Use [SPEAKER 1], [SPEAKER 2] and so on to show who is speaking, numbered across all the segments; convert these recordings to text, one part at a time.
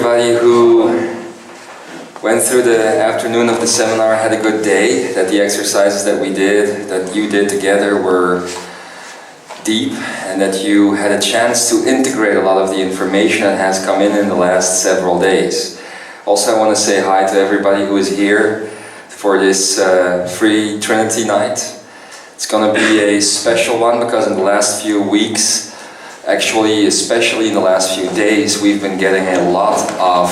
[SPEAKER 1] everybody who went through the afternoon of the seminar had a good day, that the exercises that we did, that you did together were deep, and that you had a chance to integrate a lot of the information that has come in the last several days. Also, I want to say hi to everybody who is here for this free Trinity night. It's going to be a special one because in the last few weeks, actually, especially in the last few days, we've been getting a lot of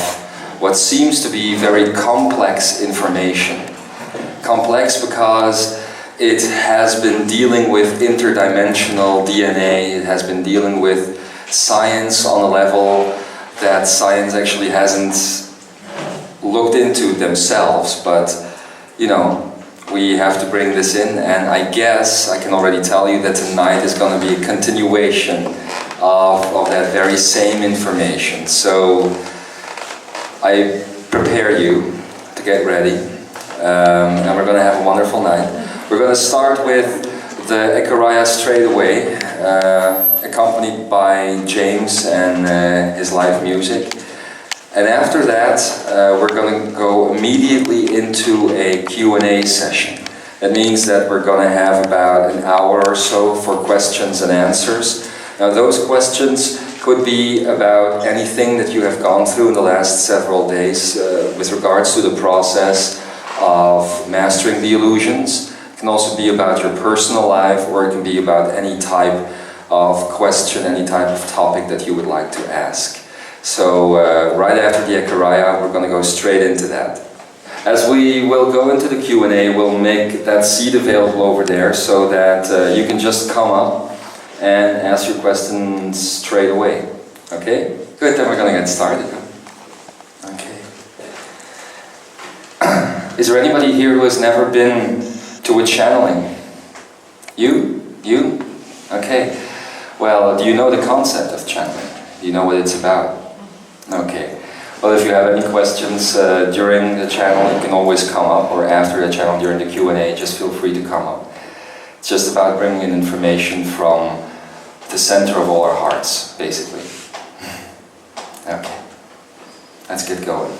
[SPEAKER 1] what seems to be very complex information. Complex because it has been dealing with interdimensional DNA, it has been dealing with science on a level that science actually hasn't looked into themselves, but you know, we have to bring this in, and I guess I can already tell you that tonight is going to be a continuation of that very same information. So I prepare you to get ready, and we're going to have a wonderful night. We're going to start with the Ekaraia straight away, accompanied by James and his live music. And after that, we're going to go immediately into a Q&A session. That means that we're going to have about an hour or so for questions and answers. Now, those questions could be about anything that you have gone through in the last several days with regards to the process of mastering the illusions. It can also be about your personal life, or it can be about any type of question, any type of topic that you would like to ask. So right after the Ekaraia, we're going to go straight into that. As we will go into the Q&A, we'll make that seat available over there so that you can just come up and ask your questions straight away. Okay? Good, then we're going to get started. Okay. Is there anybody here who has never been to a channeling? You? You? Okay. Well, do you know the concept of channeling? Do you know what it's about? Okay. Well, if you have any questions during the channel, you can always come up, or after the channel during the Q&A, just feel free to come up. It's just about bringing in information from the center of all our hearts, basically. Okay. Let's get going.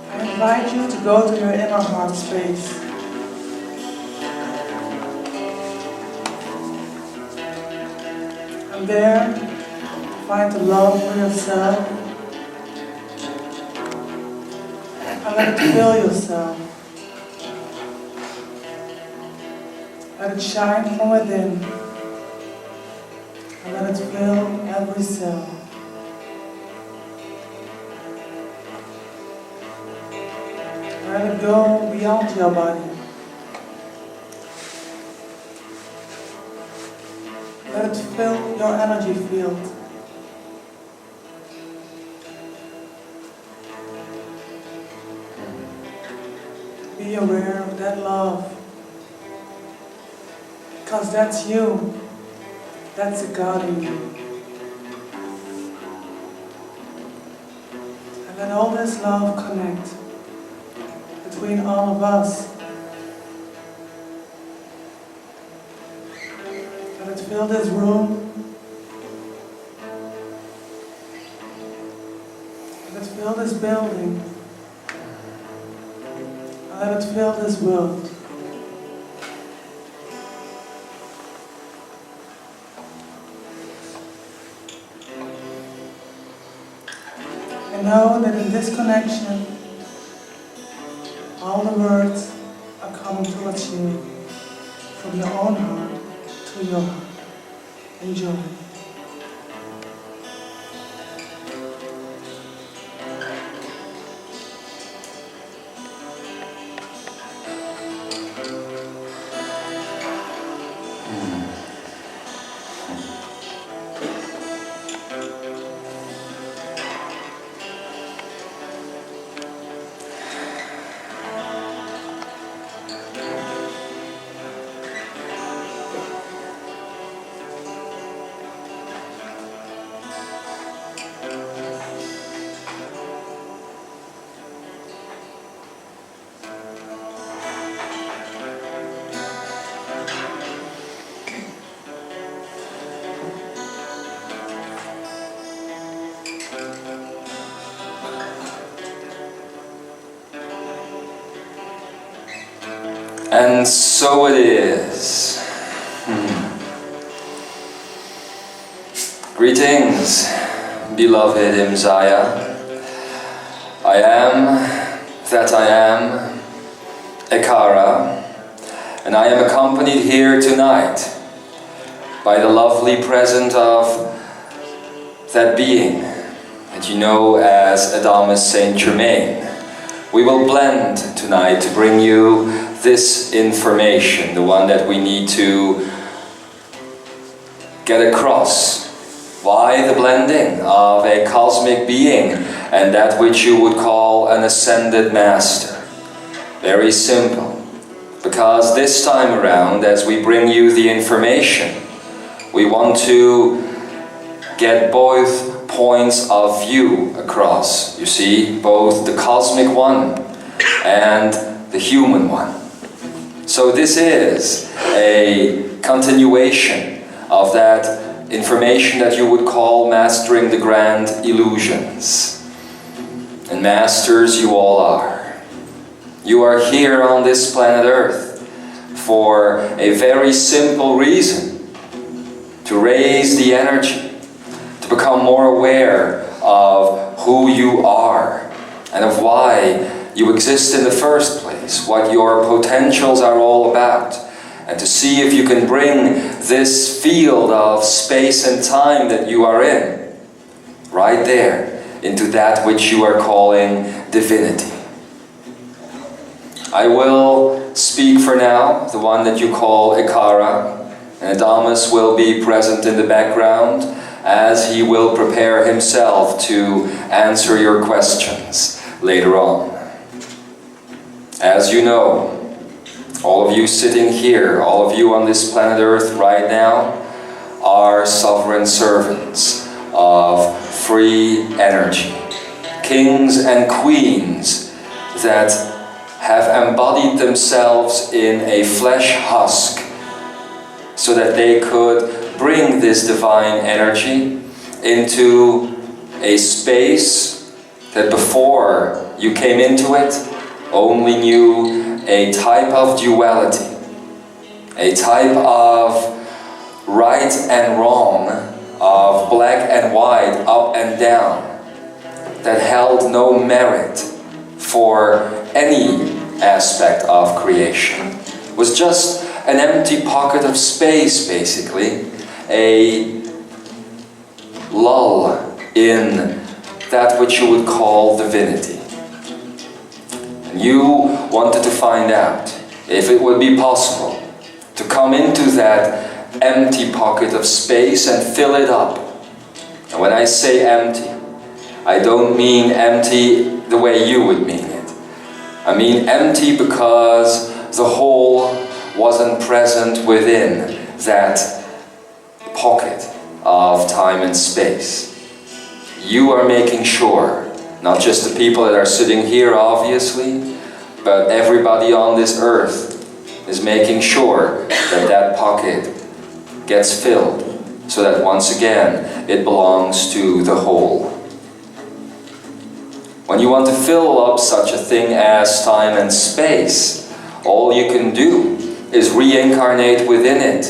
[SPEAKER 2] I invite you to go to your inner heart space. And there, find the love for yourself. And let it fill yourself. Let it shine from within. And let it fill every cell. Let it go beyond your body. Let it fill your energy field. Be aware of that love. Because that's you. That's the God in you. And let all this love connect between all of us. Let it fill this room. Let it fill this building. And let it fill this world. And know that in this connection, all the words are coming towards you from your own heart to your heart. Enjoy.
[SPEAKER 1] And so it is. Greetings, beloved Imzaia. I am that I am, Ekara, and I am accompanied here tonight by the lovely presence of that being that you know as Adamus Saint Germain. We will blend tonight to bring you this information, the one that we need to get across. Why the blending of a cosmic being and that which you would call an ascended master? Very simple. Because this time around, as we bring you the information, we want to get both points of view across. You see, both the cosmic one and the human one. So this is a continuation of that information that you would call mastering the grand illusions. And masters you all are. You are here on this planet Earth for a very simple reason: to raise the energy, to become more aware of who you are and of why you exist in the first place, what your potentials are all about, and to see if you can bring this field of space and time that you are in, right there, into that which you are calling divinity. I will speak for now, the one that you call Ekara, and Adamus will be present in the background as he will prepare himself to answer your questions later on. As you know, all of you sitting here, all of you on this planet Earth right now, are sovereign servants of free energy. Kings and queens that have embodied themselves in a flesh husk so that they could bring this divine energy into a space that before you came into it only knew a type of duality, a type of right and wrong, of black and white, up and down, that held no merit for any aspect of creation. It was just an empty pocket of space, basically, a lull in that which you would call divinity. And you wanted to find out if it would be possible to come into that empty pocket of space and fill it up. And when I say empty, I don't mean empty the way you would mean it. I mean empty because the whole wasn't present within that pocket of time and space. You are making sure, not just the people that are sitting here obviously, but everybody on this earth is making sure that that pocket gets filled, so that once again it belongs to the whole. When you want to fill up such a thing as time and space, all you can do is reincarnate within it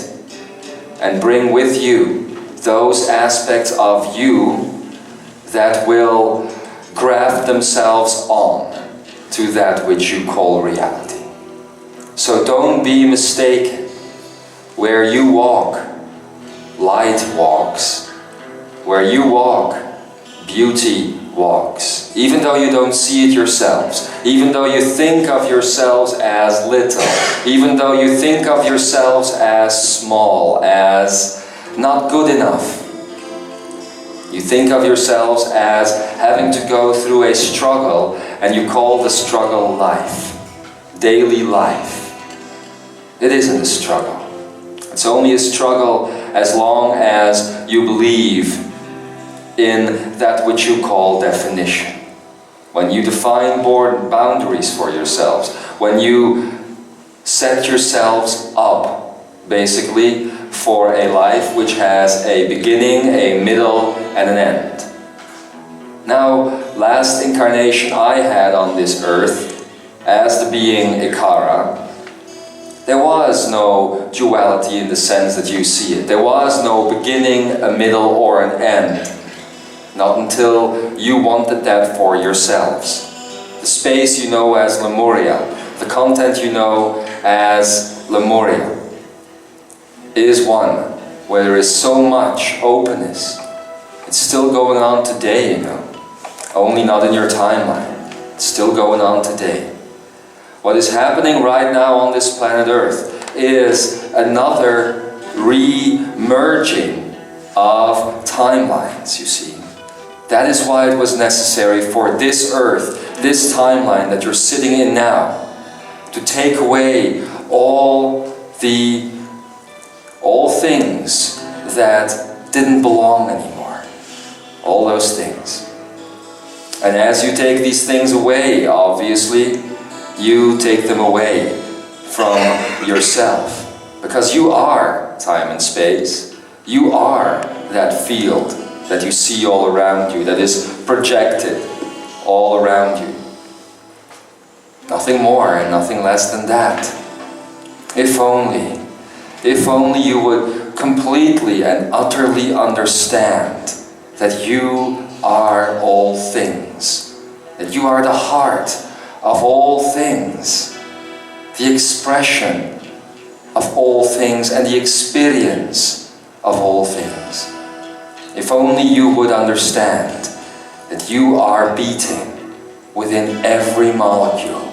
[SPEAKER 1] and bring with you those aspects of you that will graft themselves on to that which you call reality. So don't be mistaken. Where you walk, light walks. Where you walk, beauty walks. Even though you don't see it yourselves, even though you think of yourselves as little, even though you think of yourselves as small, as not good enough, you think of yourselves as having to go through a struggle, and you call the struggle life, daily life. It isn't a struggle. It's only a struggle as long as you believe in that which you call definition. When you define boundaries for yourselves, when you set yourselves up, basically, for a life which has a beginning, a middle, and an end. Now, last incarnation I had on this earth, as the being Ekara, there was no duality in the sense that you see it. There was no beginning, a middle, or an end. Not until you wanted that for yourselves. The space you know as Lemuria, the content you know as Lemuria, is one where there is so much openness. It's still going on today, you know. Only not in your timeline. It's still going on today. What is happening right now on this planet Earth is another re-merging of timelines, you see. That is why it was necessary for this Earth, this timeline that you're sitting in now, to take away all things that didn't belong anymore. All those things. And as you take these things away, obviously, you take them away from yourself. Because you are time and space. You are that field that you see all around you, that is projected all around you. Nothing more and nothing less than that. If only you would completely and utterly understand that you are all things, that you are the heart of all things, the expression of all things and the experience of all things. If only you would understand that you are beating within every molecule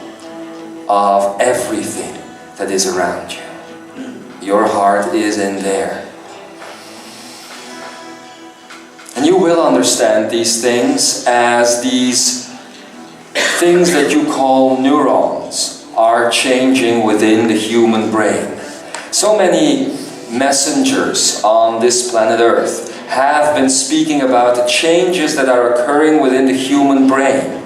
[SPEAKER 1] of everything that is around you. Your heart is in there. And you will understand these things as these things that you call neurons are changing within the human brain. So many messengers on this planet Earth have been speaking about the changes that are occurring within the human brain.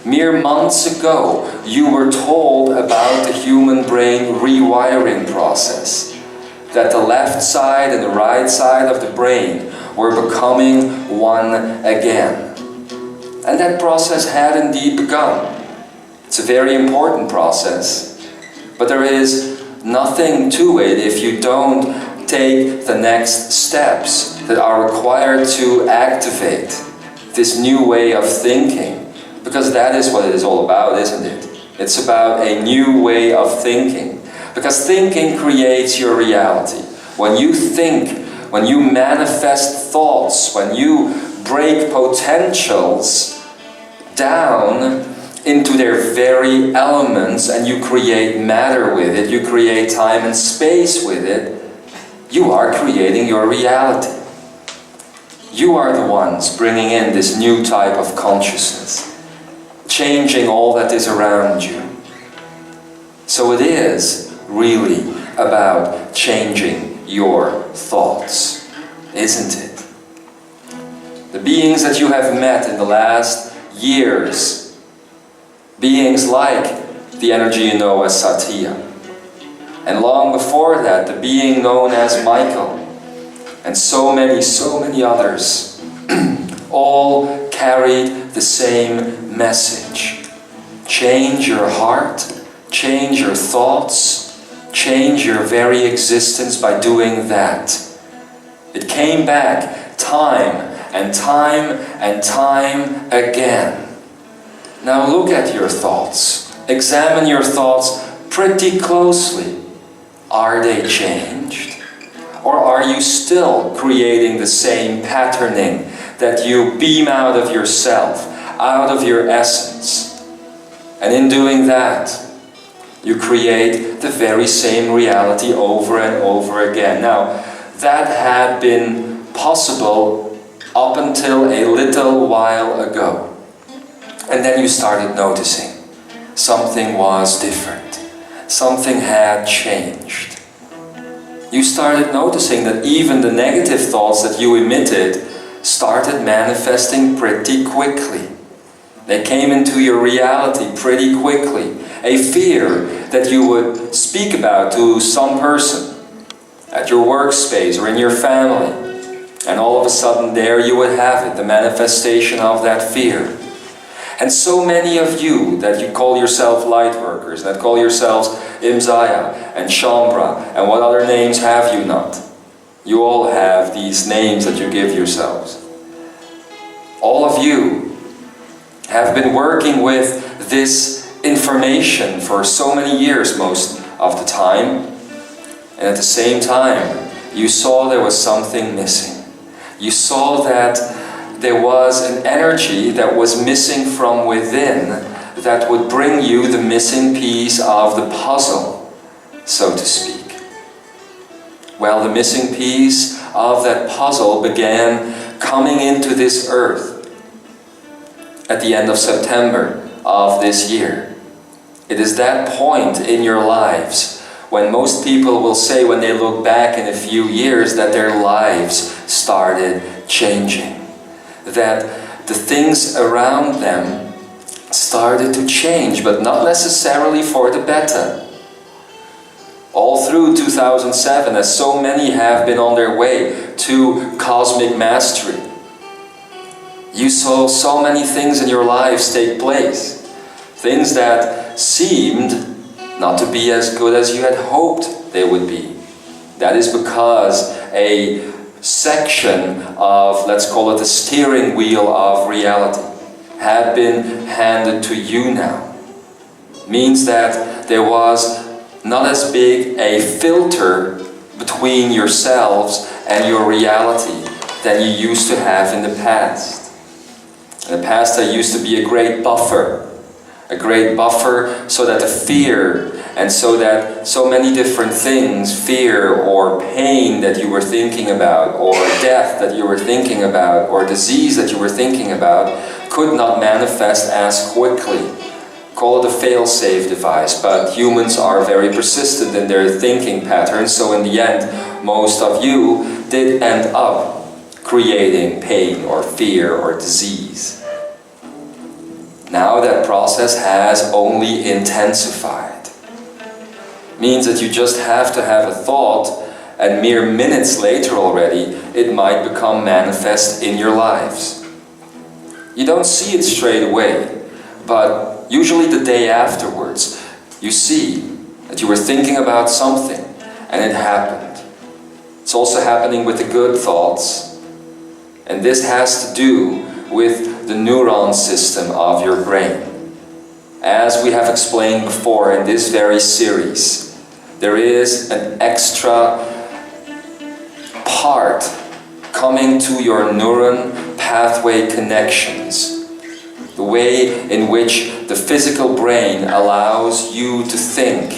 [SPEAKER 1] Mere months ago, you were told about the human brain rewiring process. That the left side and the right side of the brain were becoming one again. And that process had indeed begun. It's a very important process. But there is nothing to it if you don't take the next steps that are required to activate this new way of thinking. Because that is what it is all about, isn't it? It's about a new way of thinking. Because thinking creates your reality. When you think, when you manifest thoughts, when you break potentials down into their very elements and you create matter with it, you create time and space with it, you are creating your reality. You are the ones bringing in this new type of consciousness, changing all that is around you. So it is really about changing your thoughts, isn't it? The beings that you have met in the last years, beings like the energy you know as Satya, and long before that, the being known as Michael, and so many others, all carried the same message. Change your heart, change your thoughts, change your very existence by doing that. It came back time and time and time again. Now look at your thoughts. Examine your thoughts pretty closely. Are they changed? Or are you still creating the same patterning that you beam out of yourself, out of your essence? And in doing that, you create the very same reality over and over again. Now, that had been possible up until a little while ago. And then you started noticing something was different. Something had changed. You started noticing that even the negative thoughts that you emitted started manifesting pretty quickly. They came into your reality pretty quickly. A fear that you would speak about to some person at your workspace or in your family. And all of a sudden there you would have it, the manifestation of that fear. And so many of you that you call yourself light workers, that call yourselves Imzaia and Shambra, and what other names have you not? You all have these names that you give yourselves. All of you have been working with this information for so many years most of the time, and at the same time you saw there was something missing. You saw that there was an energy that was missing from within that would bring you the missing piece of the puzzle, so to speak. Well, the missing piece of that puzzle began coming into this earth at the end of September of this year. It is that point in your lives when most people will say when they look back in a few years that their lives started changing. That the things around them started to change, but not necessarily for the better. All through 2007, as so many have been on their way to cosmic mastery, you saw so many things in your lives take place. Things that seemed not to be as good as you had hoped they would be. That is because a section of, let's call it the steering wheel of reality, had been handed to you now. Means that there was not as big a filter between yourselves and your reality than you used to have in the past. In the past there used to be a great buffer so that the fear and so that so many different things, fear or pain that you were thinking about, or death that you were thinking about, or disease that you were thinking about, could not manifest as quickly. Call it a fail-safe device, but humans are very persistent in their thinking patterns, so in the end, most of you did end up creating pain or fear or disease. Now that process has only intensified. Means that you just have to have a thought, and mere minutes later already, it might become manifest in your lives. You don't see it straight away, but usually the day afterwards, you see that you were thinking about something, and it happened. It's also happening with the good thoughts, and this has to do with the neuron system of your brain. As we have explained before in this very series, There is an extra part coming to your neuron pathway connections. The way in which the physical brain allows you to think.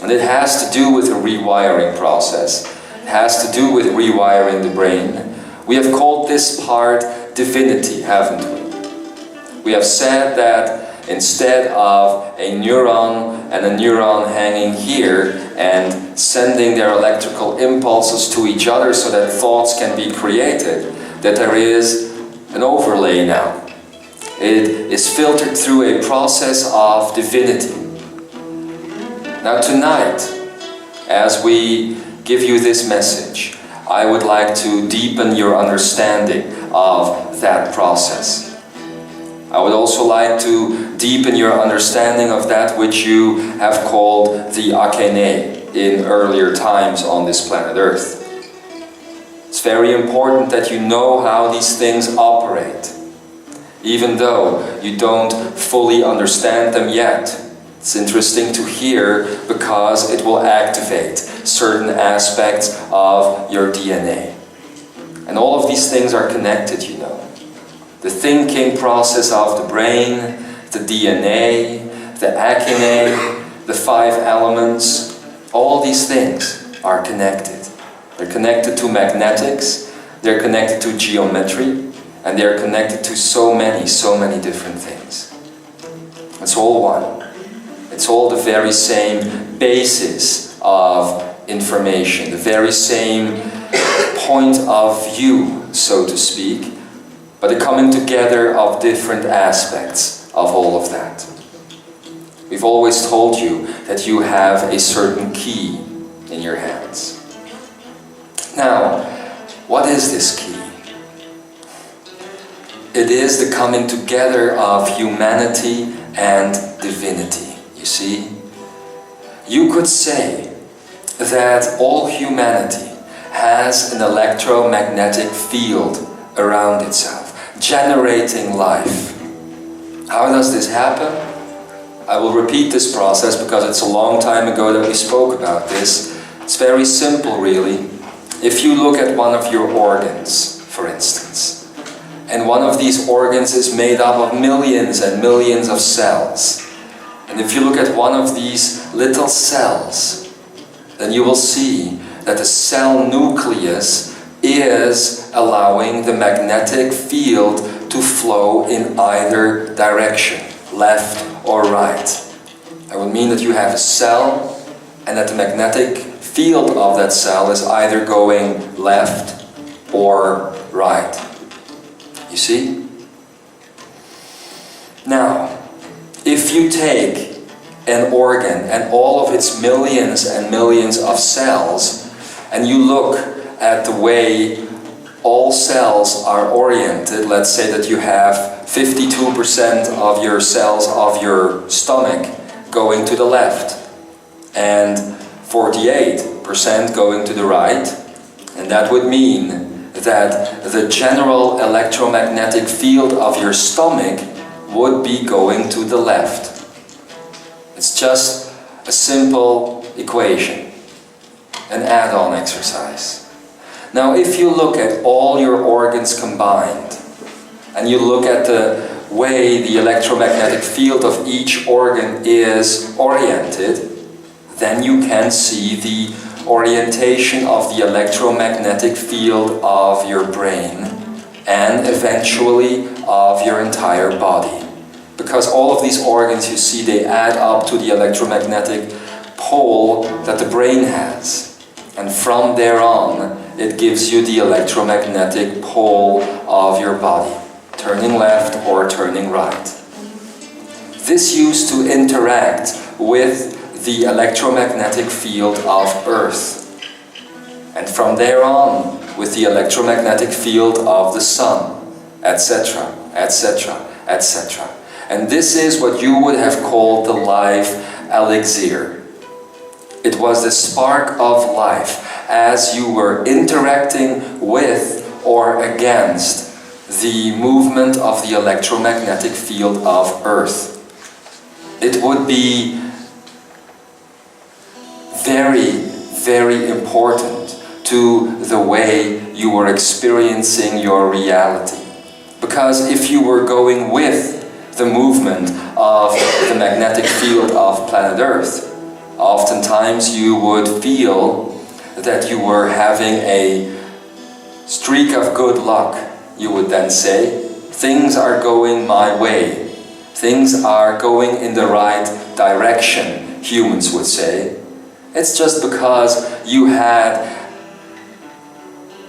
[SPEAKER 1] And it has to do with a rewiring process. It has to do with rewiring the brain. We have called this part divinity, haven't we? We have said that instead of a neuron and a neuron hanging here and sending their electrical impulses to each other so that thoughts can be created, that there is an overlay now. It is filtered through a process of divinity. Now tonight, as we give you this message, I would like to deepen your understanding of that process. I would also like to deepen your understanding of that which you have called the Akeneic in earlier times on this planet Earth. It's very important that you know how these things operate. Even though you don't fully understand them yet, it's interesting to hear because it will activate certain aspects of your DNA. And all of these things are connected, you know. The thinking process of the brain, the DNA, the Akeneic, the 5 elements, all these things are connected. They're connected to magnetics, they're connected to geometry, and they're connected to so many different things. It's all one. It's all the very same basis of information, the very same point of view, so to speak, but the coming together of different aspects of all of that. We've always told you that you have a certain key in your hands. Now, what is this key? It is the coming together of humanity and divinity, you see. You could say that all humanity has an electromagnetic field around itself, generating life. How does this happen? I will repeat this process because it's a long time ago that we spoke about this. It's very simple, really. If you look at one of your organs, for instance, and one of these organs is made up of millions and millions of cells. And if you look at one of these little cells, then you will see that the cell nucleus is allowing the magnetic field to flow in either direction, left or right. That would mean that you have a cell and that the magnetic field of that cell is either going left or right. You see? Now, if you take an organ and all of its millions and millions of cells, and you look at the way all cells are oriented, let's say that you have 52% of your cells of your stomach going to the left, and 48% going to the right, and that would mean that the general electromagnetic field of your stomach would be going to the left. It's just a simple equation, an add-on exercise. Now, if you look at all your organs combined, and you look at the way the electromagnetic field of each organ is oriented, then you can see the orientation of the electromagnetic field of your brain and eventually of your entire body. Because all of these organs, you see, they add up to the electromagnetic pole that the brain has. And from there on, it gives you the electromagnetic pole of your body, turning left or turning right. This used to interact with the electromagnetic field of Earth, and from there on with the electromagnetic field of the Sun, etc., etc., etc. And this is what you would have called the life elixir. It was the spark of life as you were interacting with or against the movement of the electromagnetic field of Earth. It would be very, very important to the way you were experiencing your reality. Because if you were going with the movement of the magnetic field of planet Earth, oftentimes you would feel that you were having a streak of good luck. You would then say, things are going my way. Things are going in the right direction, humans would say. It's just because you had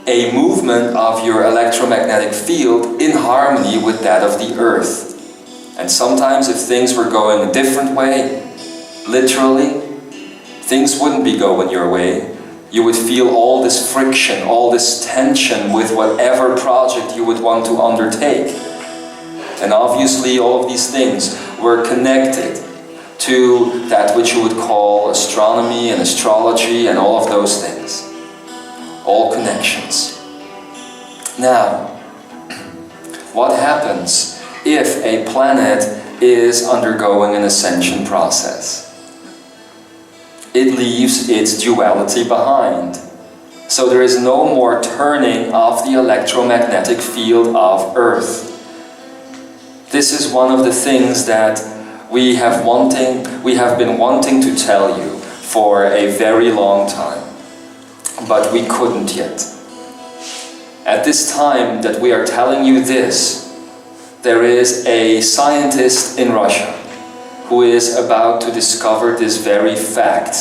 [SPEAKER 1] a movement of your electromagnetic field in harmony with that of the Earth. And sometimes if things were going a different way, literally, things wouldn't be going your way. You would feel all this friction, all this tension with whatever project you would want to undertake. And obviously all of these things were connected to that which you would call astronomy and astrology and all of those things. All connections. Now, what happens if a planet is undergoing an ascension process? It leaves its duality behind. So there is no more turning of the electromagnetic field of Earth. This is one of the things that we have been wanting to tell you for a very long time, but we couldn't yet. At this time that we are telling you this, there is a scientist in Russia who is about to discover this very fact.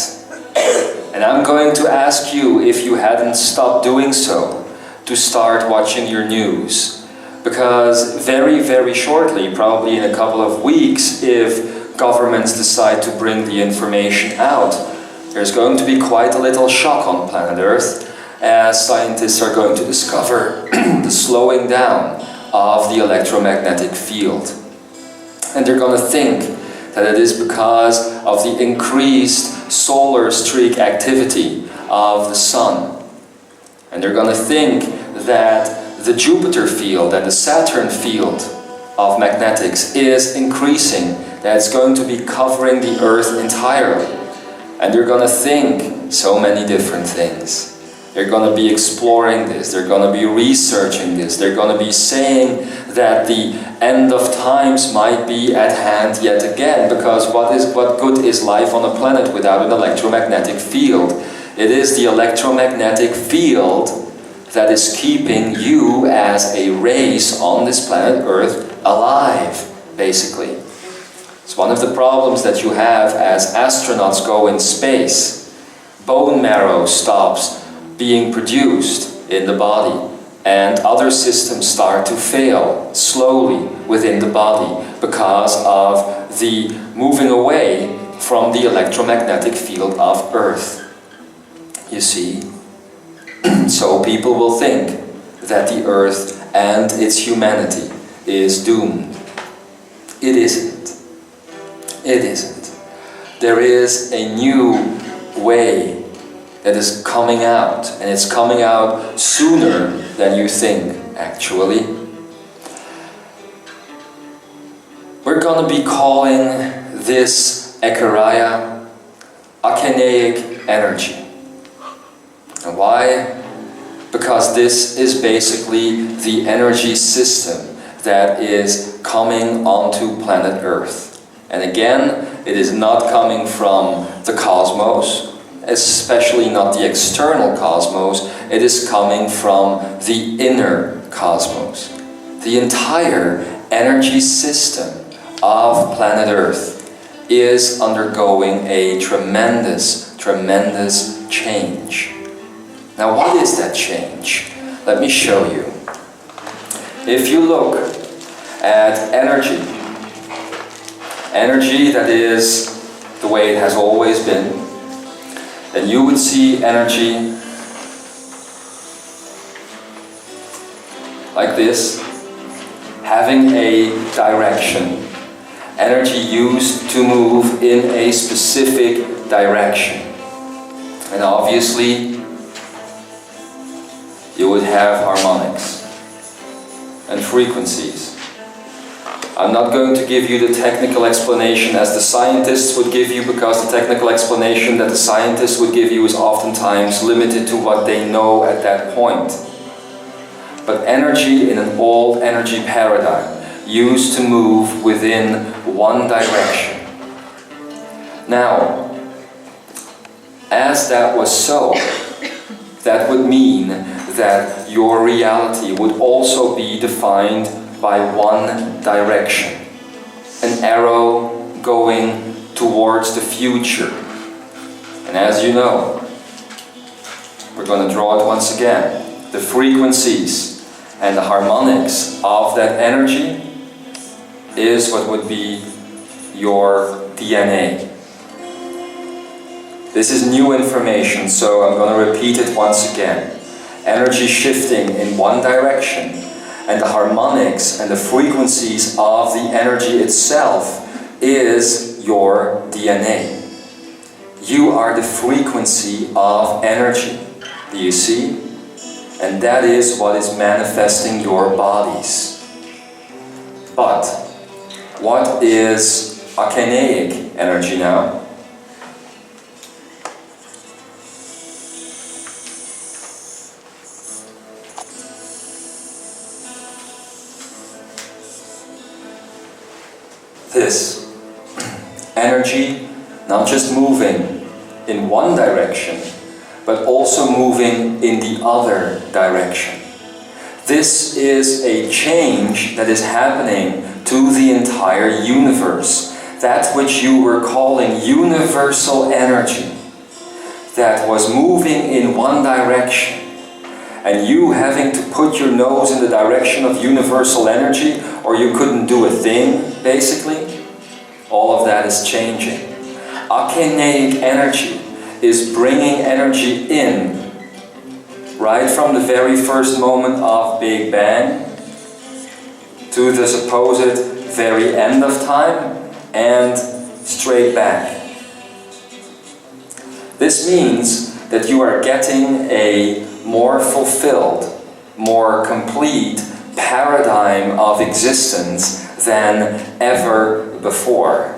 [SPEAKER 1] And I'm going to ask you, if you hadn't stopped doing so, to start watching your news. Because very, very shortly, probably in a couple of weeks, if governments decide to bring the information out, there's going to be quite a little shock on planet Earth, as scientists are going to discover the slowing down of the electromagnetic field. And they're going to think that it is because of the increased solar streak activity of the Sun. And they're going to think that the Jupiter field and the Saturn field of magnetics is increasing, that it's going to be covering the Earth entirely. And they're going to think so many different things. They're going to be exploring this, they're going to be researching this, they're going to be saying that the end of times might be at hand yet again, because what good is life on a planet without an electromagnetic field? It is the electromagnetic field that is keeping you as a race on this planet Earth alive, basically. It's one of the problems that you have as astronauts go in space. Bone marrow stops being produced in the body, and other systems start to fail slowly within the body because of the moving away from the electromagnetic field of Earth. You see? So people will think that the Earth and its humanity is doomed. It isn't. It isn't. There is a new way that is coming out, and it's coming out sooner than you think, actually. We're going to be calling this Ekaraia Akeneic Energy. And why? Because this is basically the energy system that is coming onto planet Earth. And again, it is not coming from the cosmos, especially not the external cosmos. It is coming from the inner cosmos. The entire energy system of planet Earth is undergoing a tremendous, tremendous change. Now, what is that change? Let me show you. If you look at energy that is the way it has always been, then you would see energy like this, having a direction. Energy used to move in a specific direction. And obviously, you would have harmonics and frequencies. I'm not going to give you the technical explanation as the scientists would give you, because the technical explanation that the scientists would give you is oftentimes limited to what they know at that point. But energy in an old energy paradigm used to move within one direction. Now, as that was so, that would mean that your reality would also be defined by one direction. An arrow going towards the future. And as you know, we're going to draw it once again. The frequencies and the harmonics of that energy is what would be your DNA. This is new information, so I'm going to repeat it once again. Energy shifting in one direction, and the harmonics and the frequencies of the energy itself is your DNA. You are the frequency of energy. Do you see? And that is what is manifesting your bodies. But what is Akeneic energy now? This energy not just moving in one direction, but also moving in the other direction. This is a change that is happening to the entire universe. That which you were calling universal energy, that was moving in one direction, and you having to put your nose in the direction of universal energy, or you couldn't do a thing, basically. All of that is changing. Akeneic energy is bringing energy in, right from the very first moment of Big Bang to the supposed very end of time and straight back. This means that you are getting a more fulfilled, more complete paradigm of existence than ever before.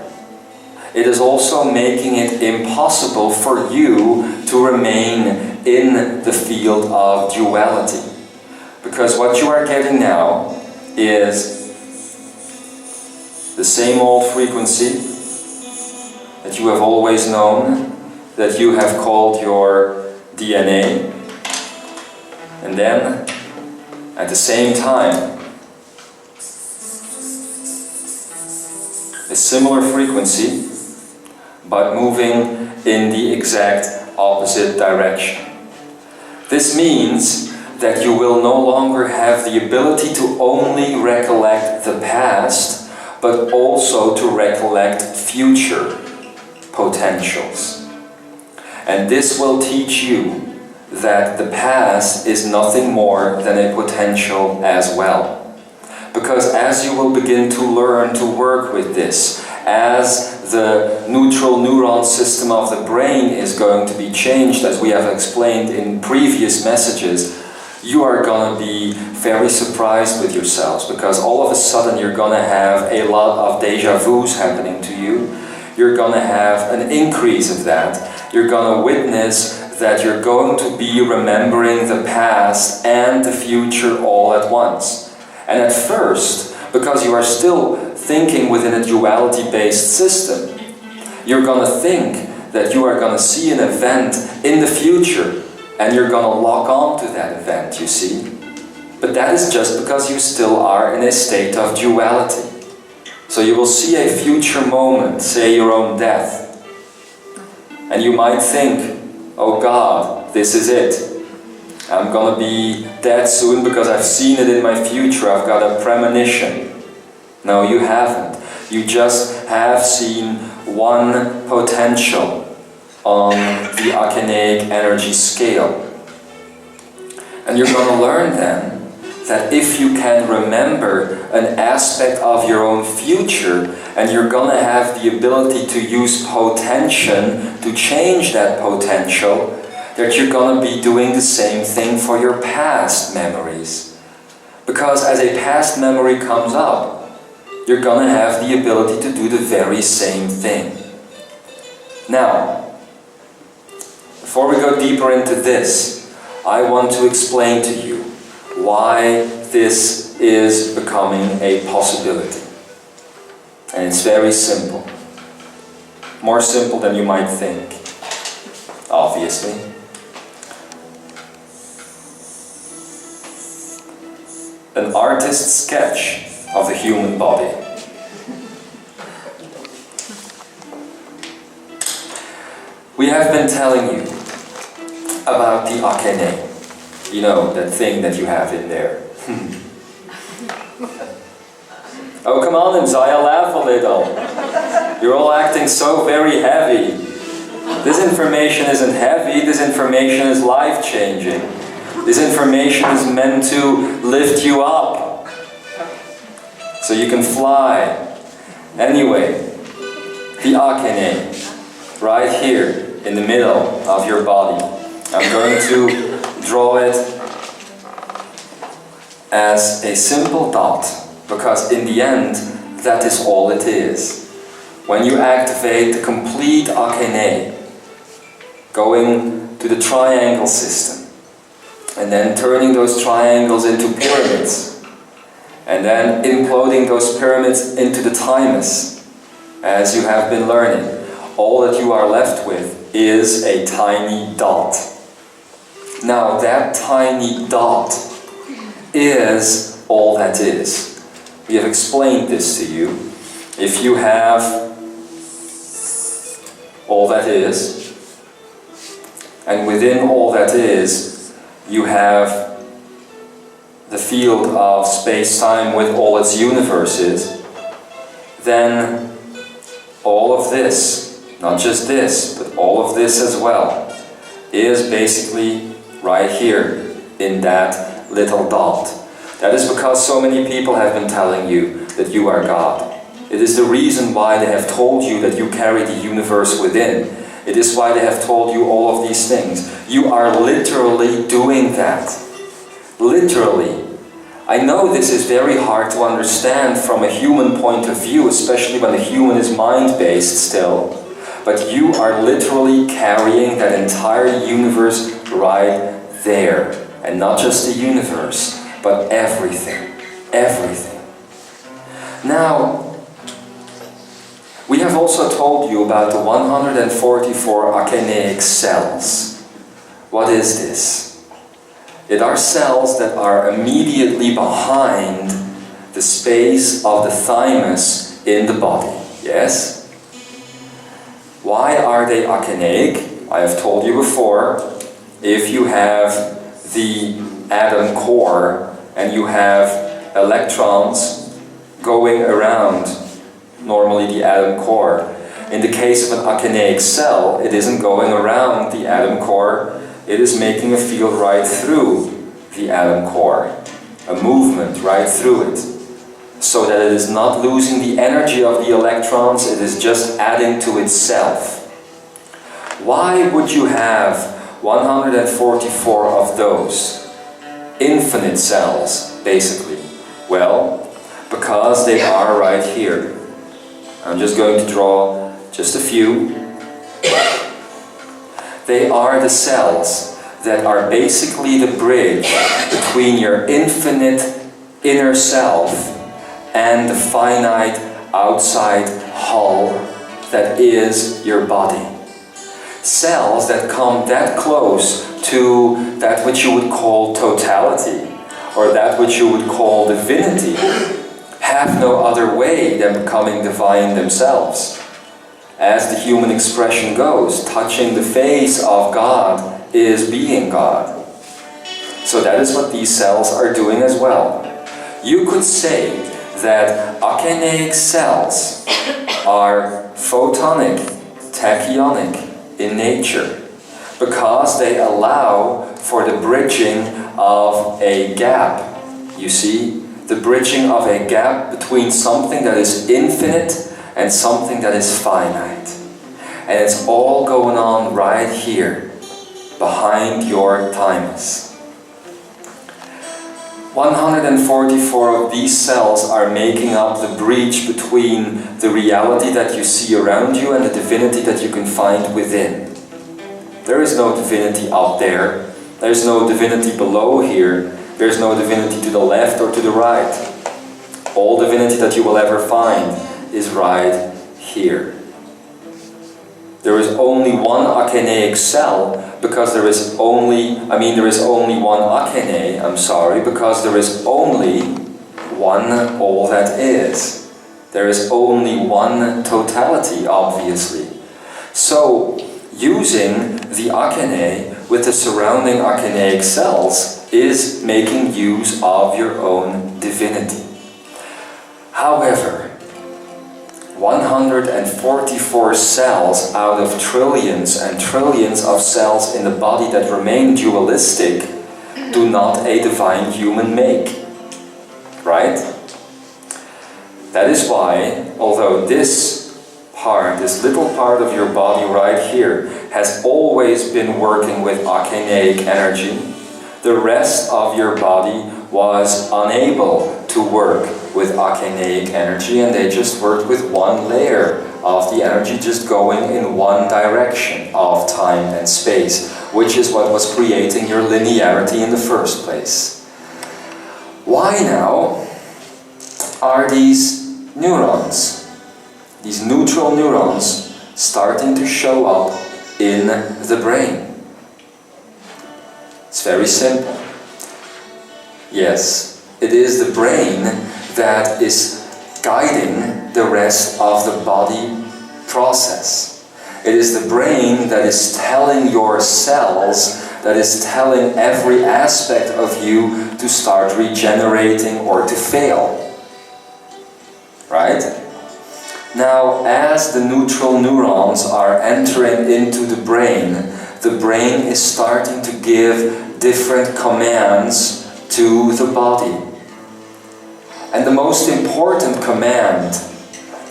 [SPEAKER 1] It is also making it impossible for you to remain in the field of duality. Because what you are getting now is the same old frequency that you have always known, that you have called your DNA, and then at the same time a similar frequency, but moving in the exact opposite direction. This means that you will no longer have the ability to only recollect the past, but also to recollect future potentials. And this will teach you that the past is nothing more than a potential as well. Because as you will begin to learn to work with this, as the neutral neuron system of the brain is going to be changed, as we have explained in previous messages, you are going to be very surprised with yourselves, because all of a sudden you're going to have a lot of déjà vus happening to you. You're going to have an increase of that. You're going to witness that you're going to be remembering the past and the future all at once. And at first, because you are still thinking within a duality-based system, you're going to think that you are going to see an event in the future, and you're going to lock on to that event, you see. But that is just because you still are in a state of duality. So you will see a future moment, say your own death, and you might think, oh God, this is it. I'm going to be dead soon because I've seen it in my future. I've got a premonition. No, you haven't. You just have seen one potential on the Akeneic energy scale. And you're going to learn then that if you can remember an aspect of your own future, and you're going to have the ability to use potention to change that potential, that you're going to be doing the same thing for your past memories. Because as a past memory comes up, you're gonna have the ability to do the very same thing. Now, before we go deeper into this, I want to explain to you why this is becoming a possibility. And it's very simple. More simple than you might think, obviously. An artist's sketch of the human body. We have been telling you about the Akeneic. You know, that thing that you have in there. Oh, come on, Imzaia, laugh a little. You're all acting so very heavy. This information isn't heavy, this information is life-changing. This information is meant to lift you up, so you can fly. Anyway, the Akeneic, right here in the middle of your body. I'm going to draw it as a simple dot, because in the end, that is all it is. When you activate the complete Akeneic, going to the triangle system, and then turning those triangles into pyramids, and then imploding those pyramids into the thymus, as you have been learning, all that you are left with is a tiny dot. Now that tiny dot is all that is. We have explained this to you. If you have all that is, and within all that is, you have the field of space-time with all its universes, then all of this, not just this, but all of this as well, is basically right here in that little dot. That is because so many people have been telling you that you are God. It is the reason why they have told you that you carry the universe within. It is why they have told you all of these things. You are literally doing that. Literally. I know this is very hard to understand from a human point of view, especially when the human is mind-based still. But you are literally carrying that entire universe right there. And not just the universe, but everything. Everything. Now, we have also told you about the 144 Akeneic cells. What is this? It are cells that are immediately behind the space of the thymus in the body. Yes? Why are they Akeneic? I have told you before, if you have the atom core and you have electrons going around normally the atom core. In the case of an Akeneic cell, it isn't going around the atom core, it is making a field right through the atom core. A movement right through it. So that it is not losing the energy of the electrons, it is just adding to itself. Why would you have 144 of those? Infinite cells, basically. Well, because they are right here. I'm just going to draw just a few. They are the cells that are basically the bridge between your infinite inner self and the finite outside hull that is your body. Cells that come that close to that which you would call totality, or that which you would call divinity, have no other way than becoming divine themselves. As the human expression goes, touching the face of God is being God. So that is what these cells are doing as well. You could say that Akeneic cells are photonic, tachyonic in nature, because they allow for the bridging of a gap. You see? The bridging of a gap between something that is infinite and something that is finite. And it's all going on right here, behind your thymus. 144 of these cells are making up the breach between the reality that you see around you and the divinity that you can find within. There is no divinity up there. There's no divinity below here. There's no divinity to the left or to the right. All divinity that you will ever find is right here. There is only one Akeneic cell because there is only one Akene, because there is only one all that is. There is only one totality, obviously. So, using the Akene with the surrounding Akeneic cells is making use of your own divinity. However, 144 cells out of trillions and trillions of cells in the body that remain dualistic do not a divine human make. Right? That is why, although this little part of your body right here has always been working with Akeneic energy, the rest of your body was unable to work with Akeneic energy, and they just worked with one layer of the energy just going in one direction of time and space, which is what was creating your linearity in the first place. Why now are these neurons, these neutral neurons, starting to show up in the brain? It's very simple. Yes, it is the brain that is guiding the rest of the body process. It is the brain that is telling your cells, that is telling every aspect of you to start regenerating or to fail. Right? Now, as the neutral neurons are entering into the brain is starting to give different commands to the body. And the most important command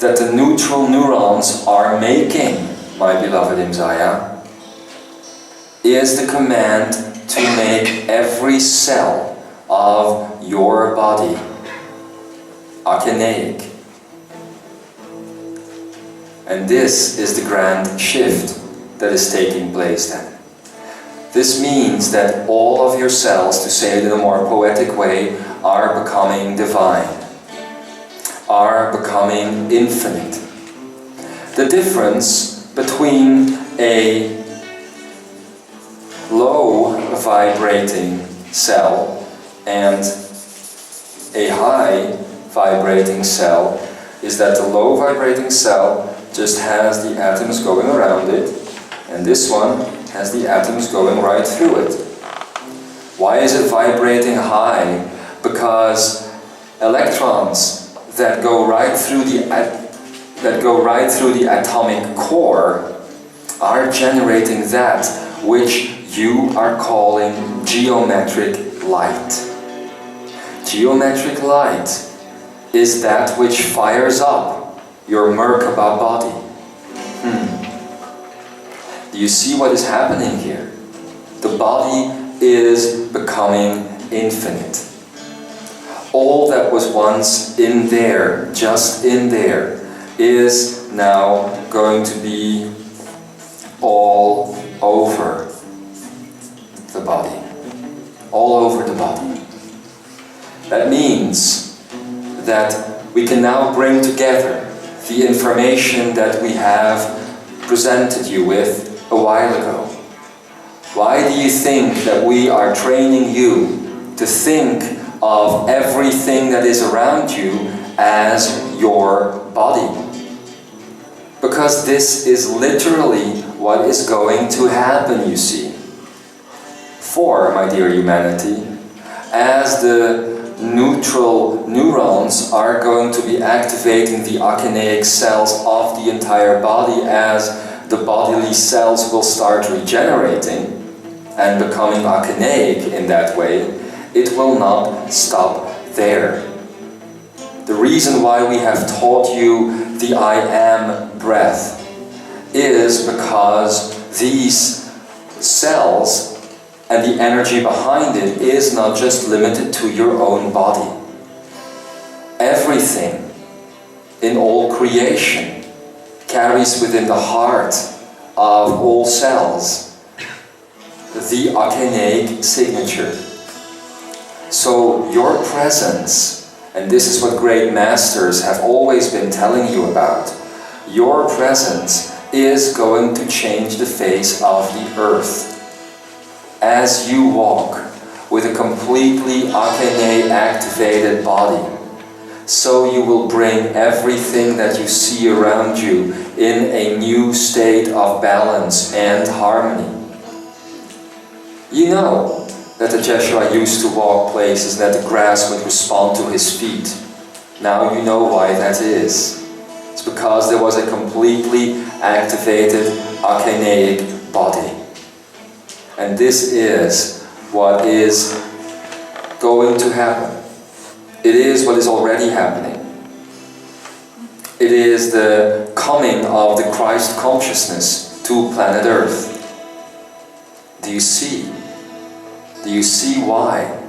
[SPEAKER 1] that the neutral neurons are making, my beloved Imzaia, is the command to make every cell of your body Akeneic. And this is the grand shift that is taking place then. This means that all of your cells, to say it in a more poetic way, are becoming divine, are becoming infinite. The difference between a low vibrating cell and a high vibrating cell is that the low vibrating cell just has the atoms going around it, and this one has the atoms going right through it. Why is it vibrating high? Because electrons that go right through the atomic core are generating that which you are calling geometric light. Geometric light is that which fires up your Merkaba body. Do you see what is happening here? The body is becoming infinite. All that was once in there, just in there, is now going to be all over the body. All over the body. That means that we can now bring together the information that we have presented you with a while ago. Why do you think that we are training you to think of everything that is around you as your body? Because this is literally what is going to happen, you see. For, my dear humanity, as the neutral neurons are going to be activating the Akeneic cells of the entire body, as the bodily cells will start regenerating and becoming Akeneic in that way, it will not stop there. The reason why we have taught you the I am breath is because these cells And the energy behind it is not just limited to your own body. Everything in all creation carries within the heart of all cells the Akeneic signature. So your presence, and this is what great masters have always been telling you about, your presence is going to change the face of the earth. As you walk with a completely Akeneic activated body, so you will bring everything that you see around you in a new state of balance and harmony. You know that the Jeshua used to walk places that the grass would respond to his feet. Now you know why that is. It's because there was a completely activated Akeneic body. And this is what is going to happen. It is what is already happening. It is the coming of the Christ consciousness to planet Earth. Do you see? Do you see why?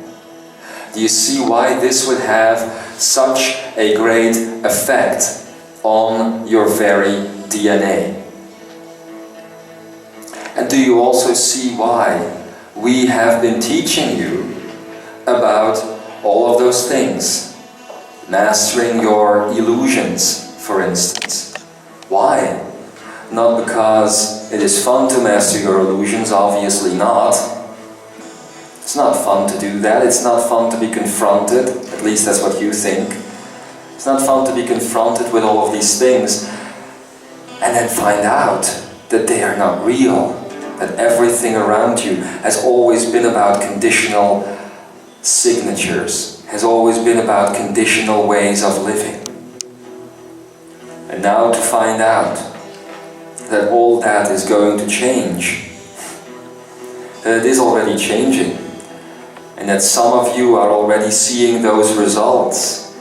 [SPEAKER 1] Do you see why this would have such a great effect on your very DNA? And do you also see why we have been teaching you about all of those things? Mastering your illusions, for instance. Why? Not because it is fun to master your illusions, obviously not. It's not fun to do that. It's not fun to be confronted, at least that's what you think. It's not fun to be confronted with all of these things and then find out that they are not real, that everything around you has always been about conditional signatures, has always been about conditional ways of living. And now to find out that all that is going to change, that it is already changing, and that some of you are already seeing those results.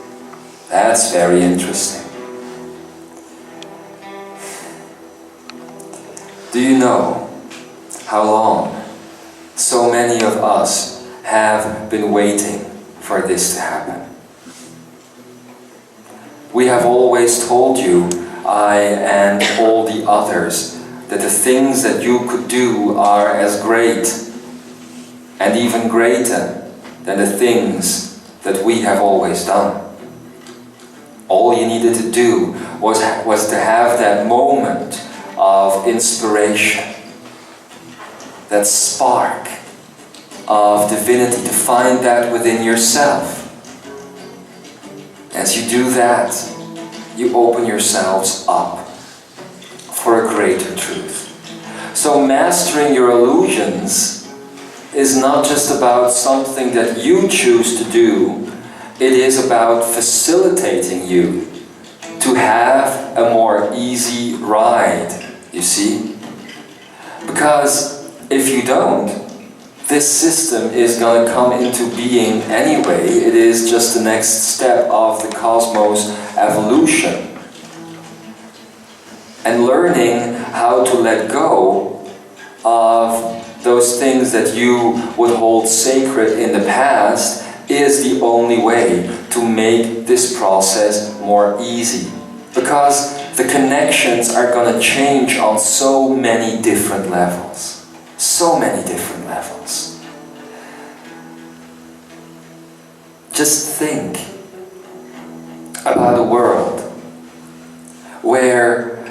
[SPEAKER 1] That's very interesting. Do you know how long so many of us have been waiting for this to happen? We have always told you, I and all the others, that the things that you could do are as great and even greater than the things that we have always done. All you needed to do was to have that moment of inspiration, that spark of divinity, to find that within yourself. As you do that, you open yourselves up for a greater truth. So mastering your illusions is not just about something that you choose to do, it is about facilitating you to have a more easy ride, you see? Because if you don't, this system is going to come into being anyway. It is just the next step of the cosmos evolution. And learning how to let go of those things that you would hold sacred in the past is the only way to make this process more easy. Because the connections are going to change on so many different levels. So many different levels. Just think about a world where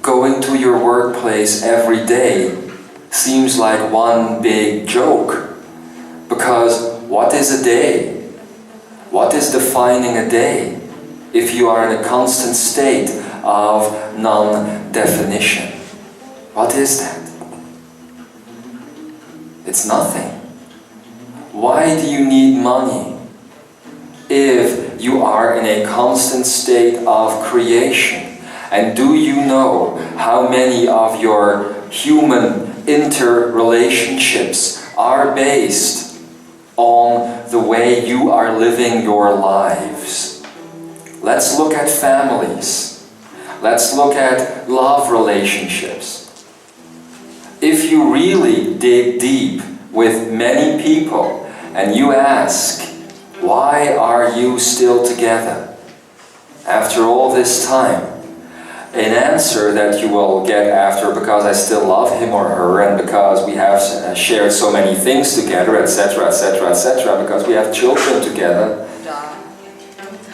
[SPEAKER 1] going to your workplace every day seems like one big joke. Because what is a day? What is defining a day if you are in a constant state of non-definition? What is that? It's nothing. Why do you need money if you are in a constant state of creation? And do you know how many of your human interrelationships are based on the way you are living your lives? Let's look at families. Let's look at love relationships. if you really dig deep with many people and you ask, why are you still together after all this time? An answer that you will get after, because I still love him or her, and because we have shared so many things together, etc., etc., etc., because we have children together.
[SPEAKER 3] Dog.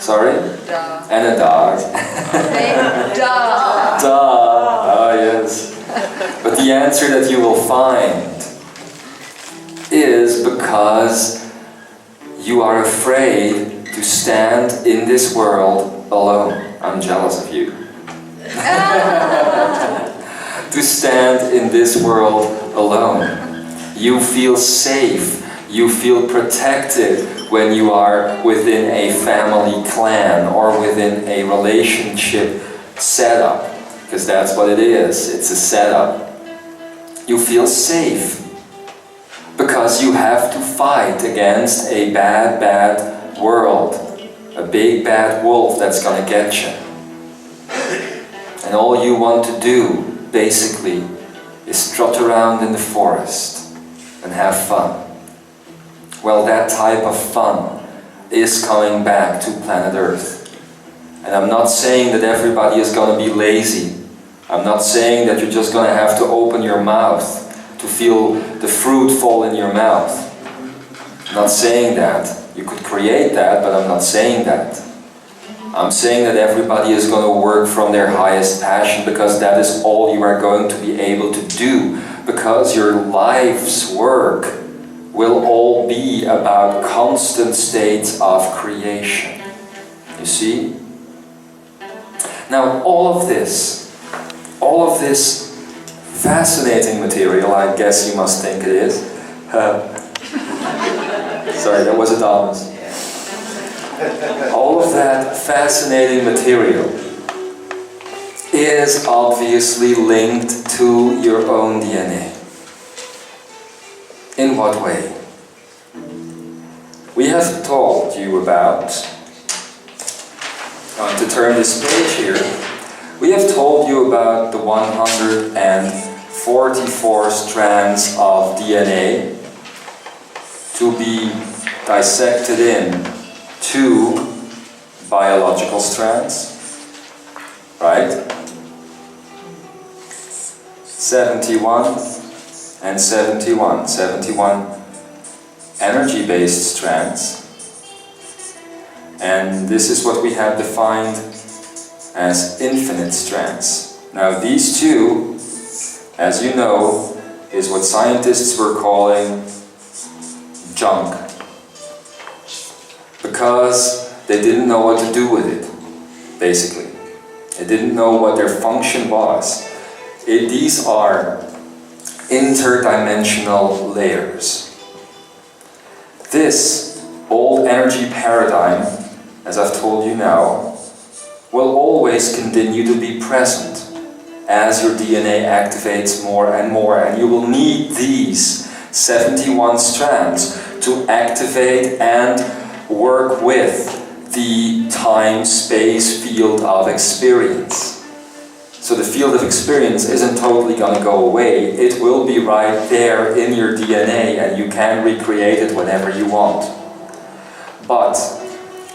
[SPEAKER 1] Sorry?
[SPEAKER 3] Dog.
[SPEAKER 1] And a dog.
[SPEAKER 3] Dog.
[SPEAKER 1] Dog. Oh, yes. But the answer that you will find is because you are afraid to stand in this world alone. I'm jealous of you. To stand in this world alone. You feel safe, you feel protected when you are within a family clan or within a relationship setup, because that's what it is, it's a setup. You feel safe because you have to fight against a bad, bad world, a big bad wolf that's gonna get you. And all you want to do, basically, is trot around in the forest and have fun. Well, that type of fun is coming back to planet Earth. And I'm not saying that everybody is going to be lazy. I'm not saying that you're just going to have to open your mouth to feel the fruit fall in your mouth. I'm not saying that. You could create that, but I'm not saying that. I'm saying that everybody is going to work from their highest passion, because that is all you are going to be able to do, because your life's work will all be about constant states of creation. You see? Now all of this fascinating material, I guess you must think it is. Sorry, that was Adonis. All of that fascinating material is obviously linked to your own DNA. In what way? We have told you about, to turn this page here, we have told you about the 144 strands of DNA to be dissected in 2 biological strands, right? 71 and 71. 71 energy-based strands. And this is what we have defined as infinite strands. Now these 2, as you know, is what scientists were calling junk. Because they didn't know what to do with it, basically. They didn't know what their function was. These are interdimensional layers. This old energy paradigm, as I've told you now, will always continue to be present as your DNA activates more, and you will need these 71 strands to activate and work with the time-space field of experience. So the field of experience isn't totally going to go away. It will be right there in your DNA, and you can recreate it whenever you want. But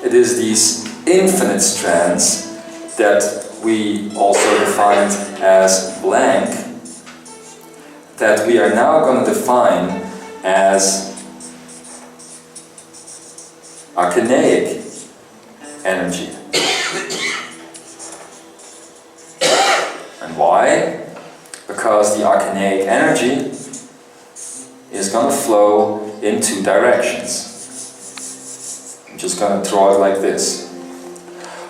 [SPEAKER 1] it is these infinite strands that we also defined as blank that we are now going to define as Akeneic energy. And why? Because the Akeneic energy is going to flow in 2 directions. I'm just going to draw it like this.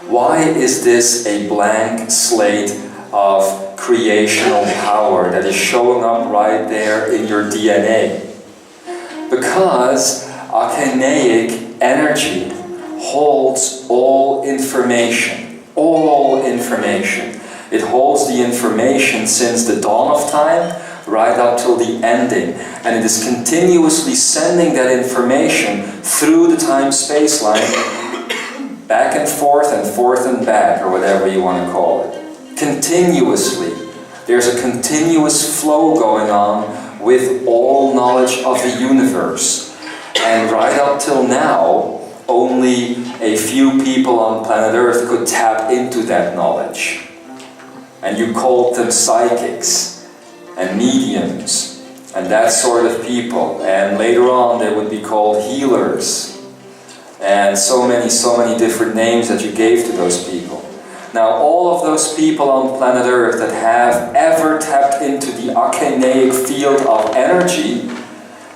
[SPEAKER 1] Why is this a blank slate of creational power that is showing up right there in your DNA? Because Akeneic energy holds all information. All information. It holds the information since the dawn of time right up till the ending. And it is continuously sending that information through the time-space line back and forth and back, or whatever you want to call it. Continuously. There's a continuous flow going on with all knowledge of the universe. And right up till now, only a few people on planet Earth could tap into that knowledge. And you called them psychics and mediums and that sort of people. And later on they would be called healers. And so many different names that you gave to those people. Now all of those people on planet Earth that have ever tapped into the Akeneic field of energy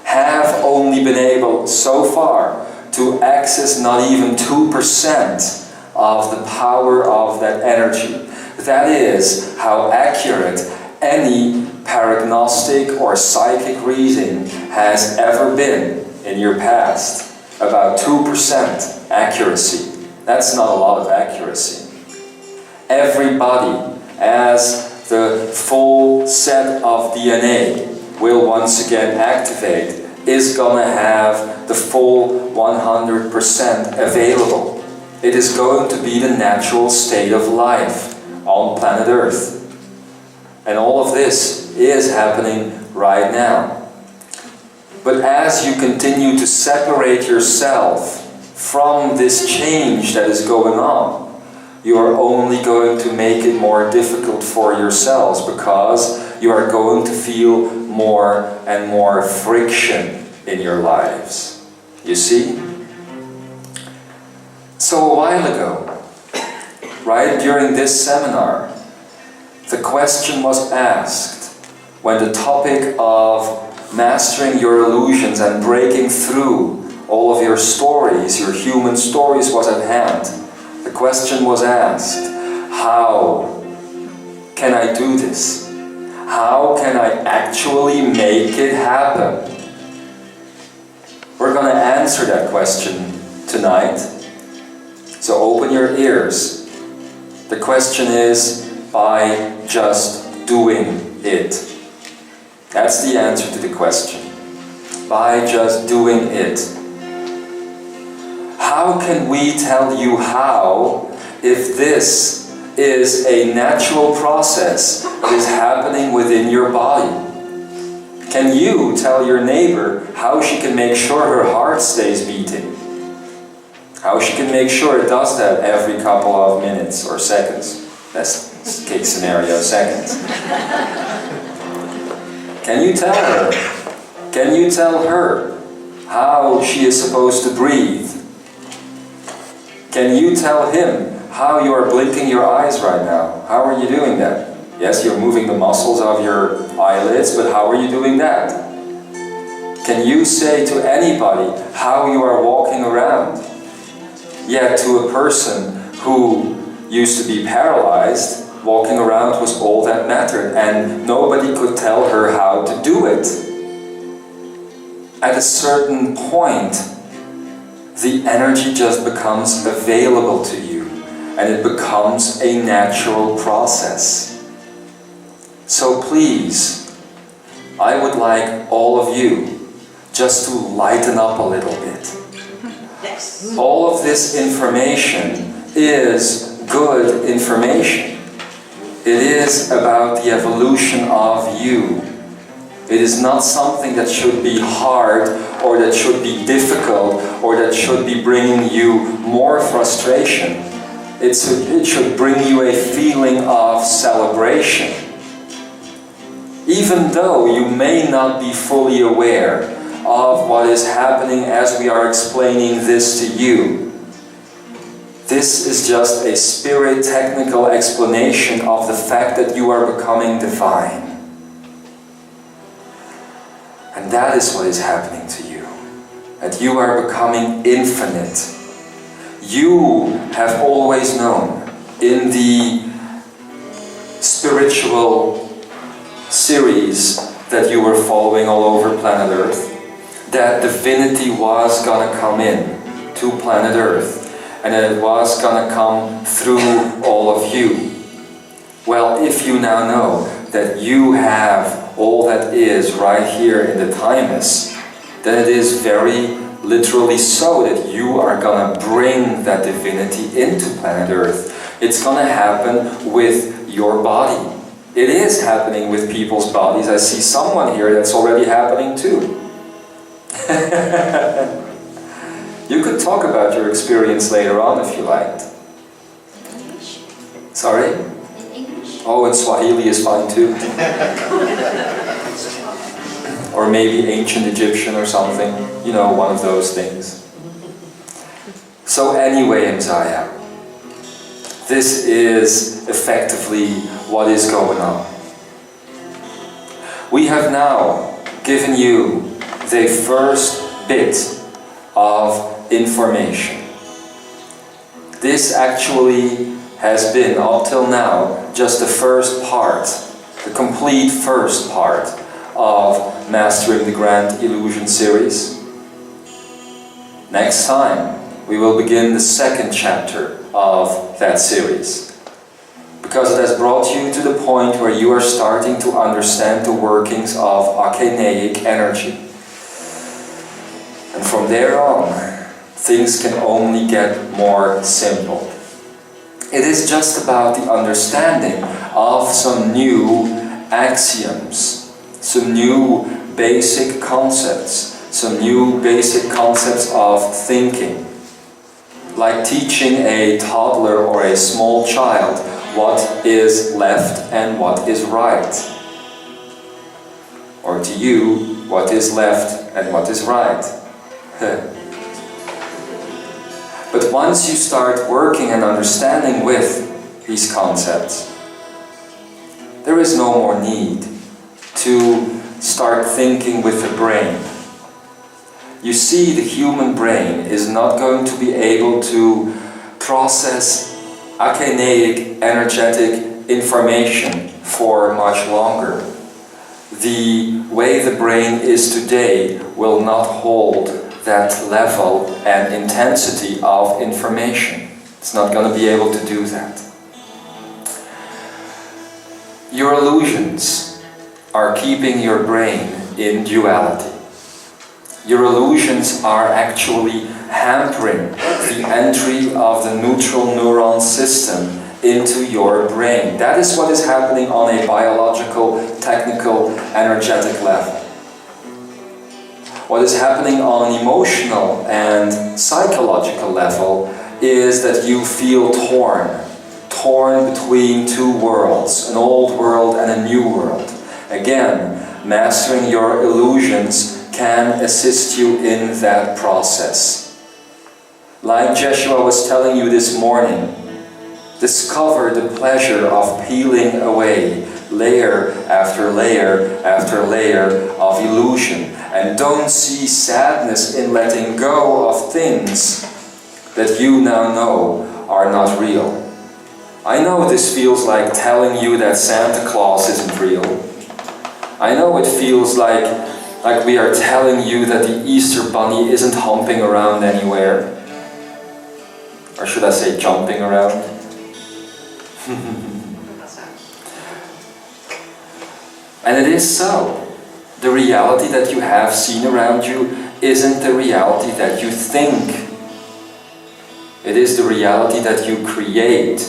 [SPEAKER 1] have only been able so far to access not even 2% of the power of that energy. That is how accurate any paragnostic or psychic reading has ever been in your past. About 2% accuracy. That's not a lot of accuracy. Everybody, as the full set of DNA will once again activate, is gonna have the full 100% available. It is going to be the natural state of life on planet Earth. And all of this is happening right now. But as you continue to separate yourself from this change that is going on, you are only going to make it more difficult for yourselves, because you are going to feel more and more friction in your lives. You see? So a while ago, right during this seminar, the question was asked when the topic of mastering your illusions and breaking through all of your stories, your human stories, was at hand. The question was asked, how can I do this? How can I actually make it happen? We're going to answer that question tonight. So open your ears. The question is, by just doing it. That's the answer to the question. By just doing it. How can we tell you how if this is a natural process that is happening within your body? Can you tell your neighbor how she can make sure her heart stays beating? How she can make sure it does that every couple of minutes or seconds? Best case scenario, seconds. Can you tell her? Can you tell her how she is supposed to breathe? Can you tell him how you are blinking your eyes right now? How are you doing that? Yes, you're moving the muscles of your eyelids, but how are you doing that? Can you say to anybody how you are walking around? Yet to a person who used to be paralyzed, walking around was all that mattered, and nobody could tell her how to do it. At a certain point, the energy just becomes available to you, and it becomes a natural process. So please, I would like all of you just to lighten up a little bit.
[SPEAKER 3] Yes.
[SPEAKER 1] All of this information is good information. It is about the evolution of you. It is not something that should be hard, or that should be difficult, or that should be bringing you more frustration. It should bring you a feeling of celebration. Even though you may not be fully aware of what is happening as we are explaining this to you, this is just a spirit technical explanation of the fact that you are becoming divine. And that is what is happening to you. That you are becoming infinite. You have always known in the spiritual series that you were following all over planet Earth, that divinity was going to come in to planet Earth, and that it was going to come through all of you. Well, if you now know that you have all that is right here in the timeless, then it is very literally so that you are going to bring that divinity into planet Earth. It's going to happen with your body. It is happening with people's bodies. I see someone here that's already happening too. You could talk about your experience later on if you liked.
[SPEAKER 3] English?
[SPEAKER 1] Sorry?
[SPEAKER 3] In English?
[SPEAKER 1] Oh, and Swahili is fine too. Or maybe ancient Egyptian or something. You know, one of those things. So anyway, Imzaia, this is effectively what is going on. We have now given you the first bit of information. This actually has been, up till now, just the first part, the complete first part of Mastering the Grand Illusion series. Next time, we will begin the second chapter of that series, because it has brought you to the point where you are starting to understand the workings of Akeneic energy. And from there on, things can only get more simple. It is just about the understanding of some new axioms, some new basic concepts, some new basic concepts of thinking. Like teaching a toddler or a small child what is left and what is right. Or to you, what is left and what is right. But once you start working and understanding with these concepts, there is no more need to start thinking with the brain. You see, the human brain is not going to be able to process Akeneic energetic information for much longer. The way the brain is today will not hold that level and intensity of information. It's not going to be able to do that. Your illusions are keeping your brain in duality. Your illusions are actually hampering the entry of the neutral neuron system into your brain. That is what is happening on a biological, technical, energetic level. What is happening on an emotional and psychological level is that you feel torn between two worlds, an old world and a new world. Again, mastering your illusions can assist you in that process. Like Jeshua was telling you this morning, discover the pleasure of peeling away layer after layer after layer of illusion, and don't see sadness in letting go of things that you now know are not real. I know this feels like telling you that Santa Claus isn't real. I know it feels like we are telling you that the Easter Bunny isn't humping around anywhere. Or should I say jumping around? And it is so. The reality that you have seen around you isn't the reality that you think. It is the reality that you create.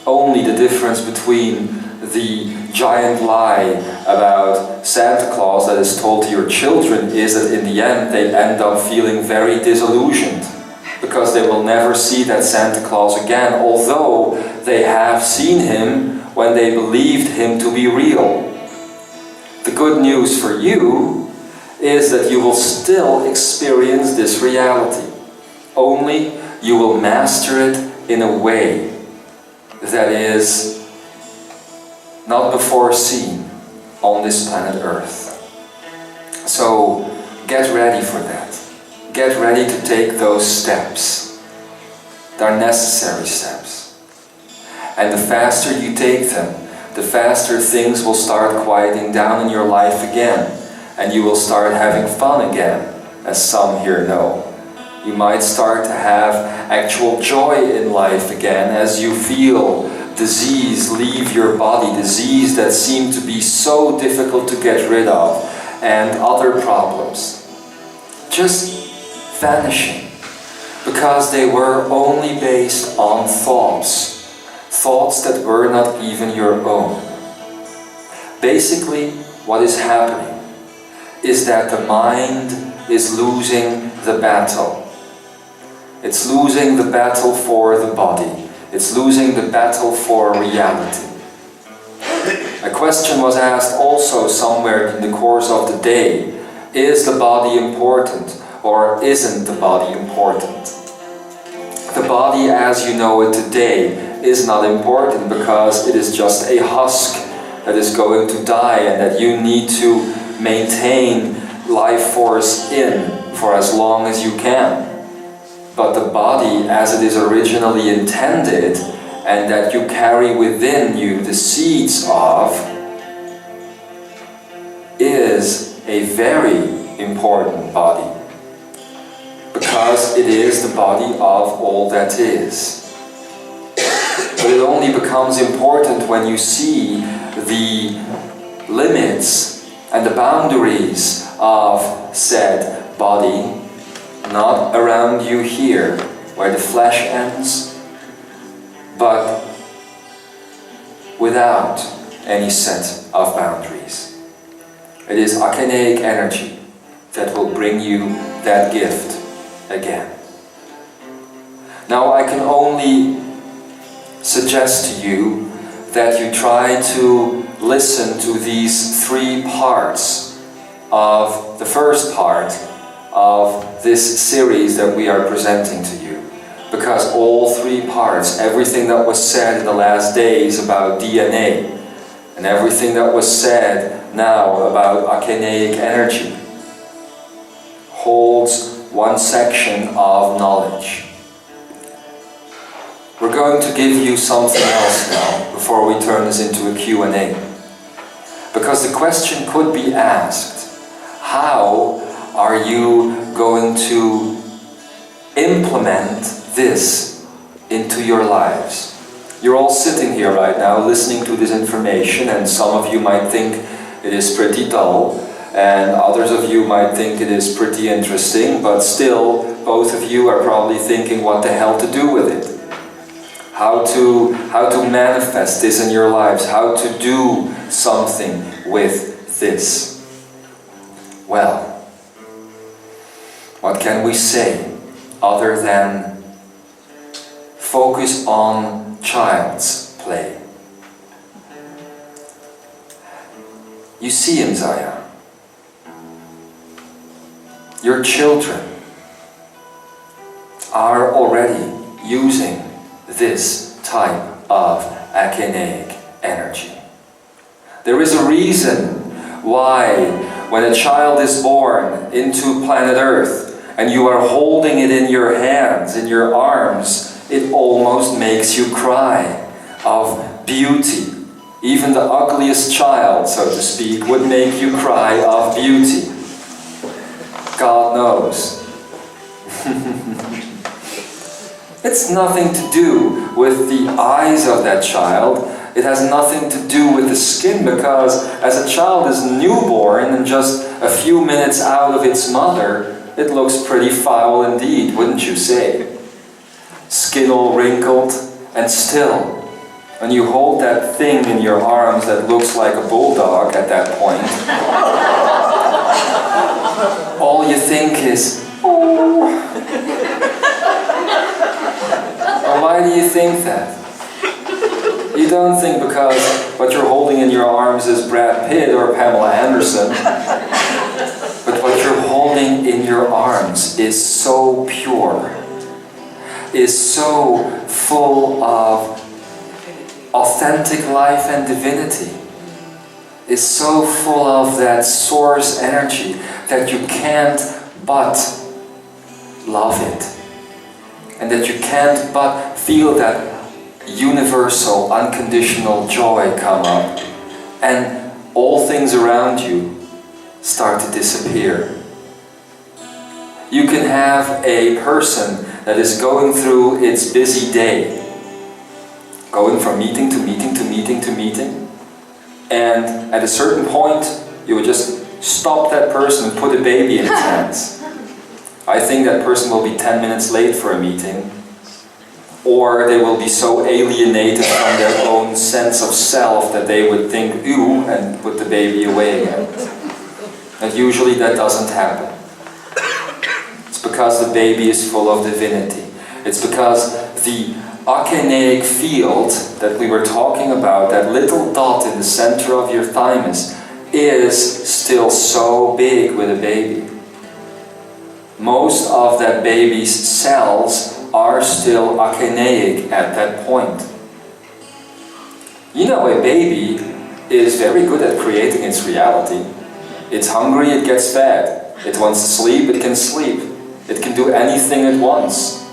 [SPEAKER 1] Only the difference between the giant lie about Santa Claus that is told to your children is that in the end they end up feeling very disillusioned, because they will never see that Santa Claus again, although they have seen him when they believed him to be real. The good news for you is that you will still experience this reality, only you will master it in a way that is not before seen on this planet Earth. So get ready for that. Get ready to take those steps. They're necessary steps. And the faster you take them, the faster things will start quieting down in your life again, and you will start having fun again, as some here know. You might start to have actual joy in life again as you feel disease leave your body, disease that seemed to be so difficult to get rid of, and other problems just vanishing, because they were only based on thoughts that were not even your own. Basically, what is happening is that the mind is losing the battle. It's losing the battle for the body. It's losing the battle for reality. A question was asked also somewhere in the course of the day, is the body important or isn't the body important? The body as you know it today is not important because it is just a husk that is going to die and that you need to maintain life force in for as long as you can. But the body as it is originally intended and that you carry within you the seeds of is a very important body because it is the body of all that is. But it only becomes important when you see the limits and the boundaries of said body, not around you here, where the flesh ends, but without any set of boundaries. It is Akeneic Energy that will bring you that gift again. Now I can only suggest to you that you try to listen to these three parts of the first part of this series that we are presenting to you. Because all three parts, everything that was said in the last days about DNA, and everything that was said now about Akeneic Energy, holds one section of knowledge. We're going to give you something else now, before we turn this into a Q&A. Because the question could be asked, how are you going to implement this into your lives? You're all sitting here right now listening to this information, and some of you might think it is pretty dull, and others of you might think it is pretty interesting, but still, both of you are probably thinking what the hell to do with it. How to manifest this in your lives, how to do something with this. Well, what can we say other than focus on child's play? You see, Imzaia, your children are already using this type of Akeneic energy. There is a reason why when a child is born into planet Earth and you are holding it in your hands, in your arms, it almost makes you cry of beauty. Even the ugliest child, so to speak, would make you cry of beauty. God knows. It's nothing to do with the eyes of that child. It has nothing to do with the skin, because as a child is newborn and just a few minutes out of its mother, it looks pretty foul indeed, wouldn't you say? Skin all wrinkled, and still, when you hold that thing in your arms that looks like a bulldog at that point, all you think is, oh. Well, why do you think that? You don't think because what you're holding in your arms is Brad Pitt or Pamela Anderson, but what you're holding in your arms is so pure, is so full of authentic life and divinity, is so full of that source energy that you can't but love it. And that you can't but feel that universal, unconditional joy come up. And all things around you start to disappear. You can have a person that is going through its busy day, going from meeting to meeting to meeting to meeting, and at a certain point you would just stop that person and put a baby in its hands. I think that person will be 10 minutes late for a meeting. or they will be so alienated from their own sense of self that they would think, ew, and put the baby away again. And usually that doesn't happen. It's because the baby is full of divinity. It's because the Akeneic field that we were talking about, that little dot in the center of your thymus, is still so big with a baby. Most of that baby's cells are still Akeneic at that point. You know, a baby is very good at creating its reality. It's hungry, it gets fed. It wants to sleep, it can sleep. It can do anything it wants.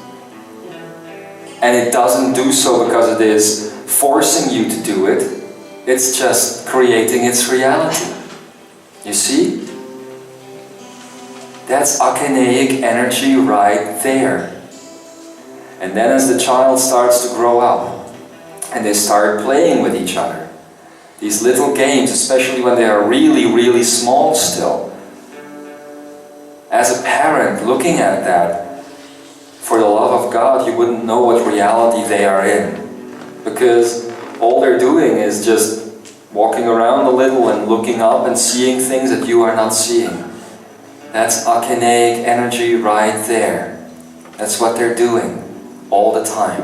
[SPEAKER 1] And it doesn't do so because it is forcing you to do it. It's just creating its reality. You see? That's Akeneic energy right there. And then as the child starts to grow up, and they start playing with each other, these little games, especially when they are really, really small still, as a parent looking at that, for the love of God, you wouldn't know what reality they are in. Because all they're doing is just walking around a little and looking up and seeing things that you are not seeing. That's Akeneic energy right there. That's what they're doing all the time.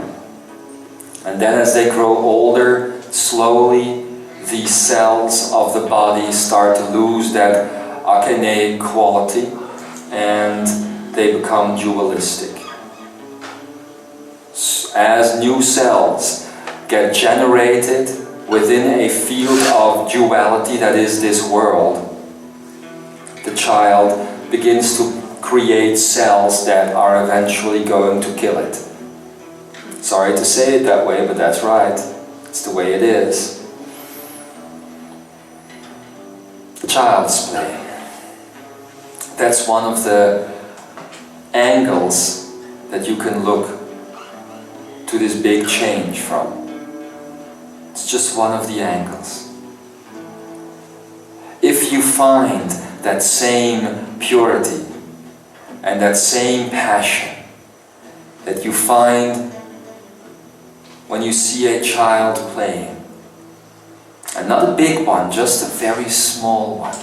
[SPEAKER 1] And then as they grow older, slowly the cells of the body start to lose that Akeneic quality and they become dualistic. As new cells get generated within a field of duality that is this world, the child begins to create cells that are eventually going to kill it. Sorry to say it that way, but that's right. It's the way it is. Child's play. That's one of the angles that you can look to this big change from. It's just one of the angles. If you find that same purity and that same passion that you find when you see a child playing, and not a big one, just a very small one,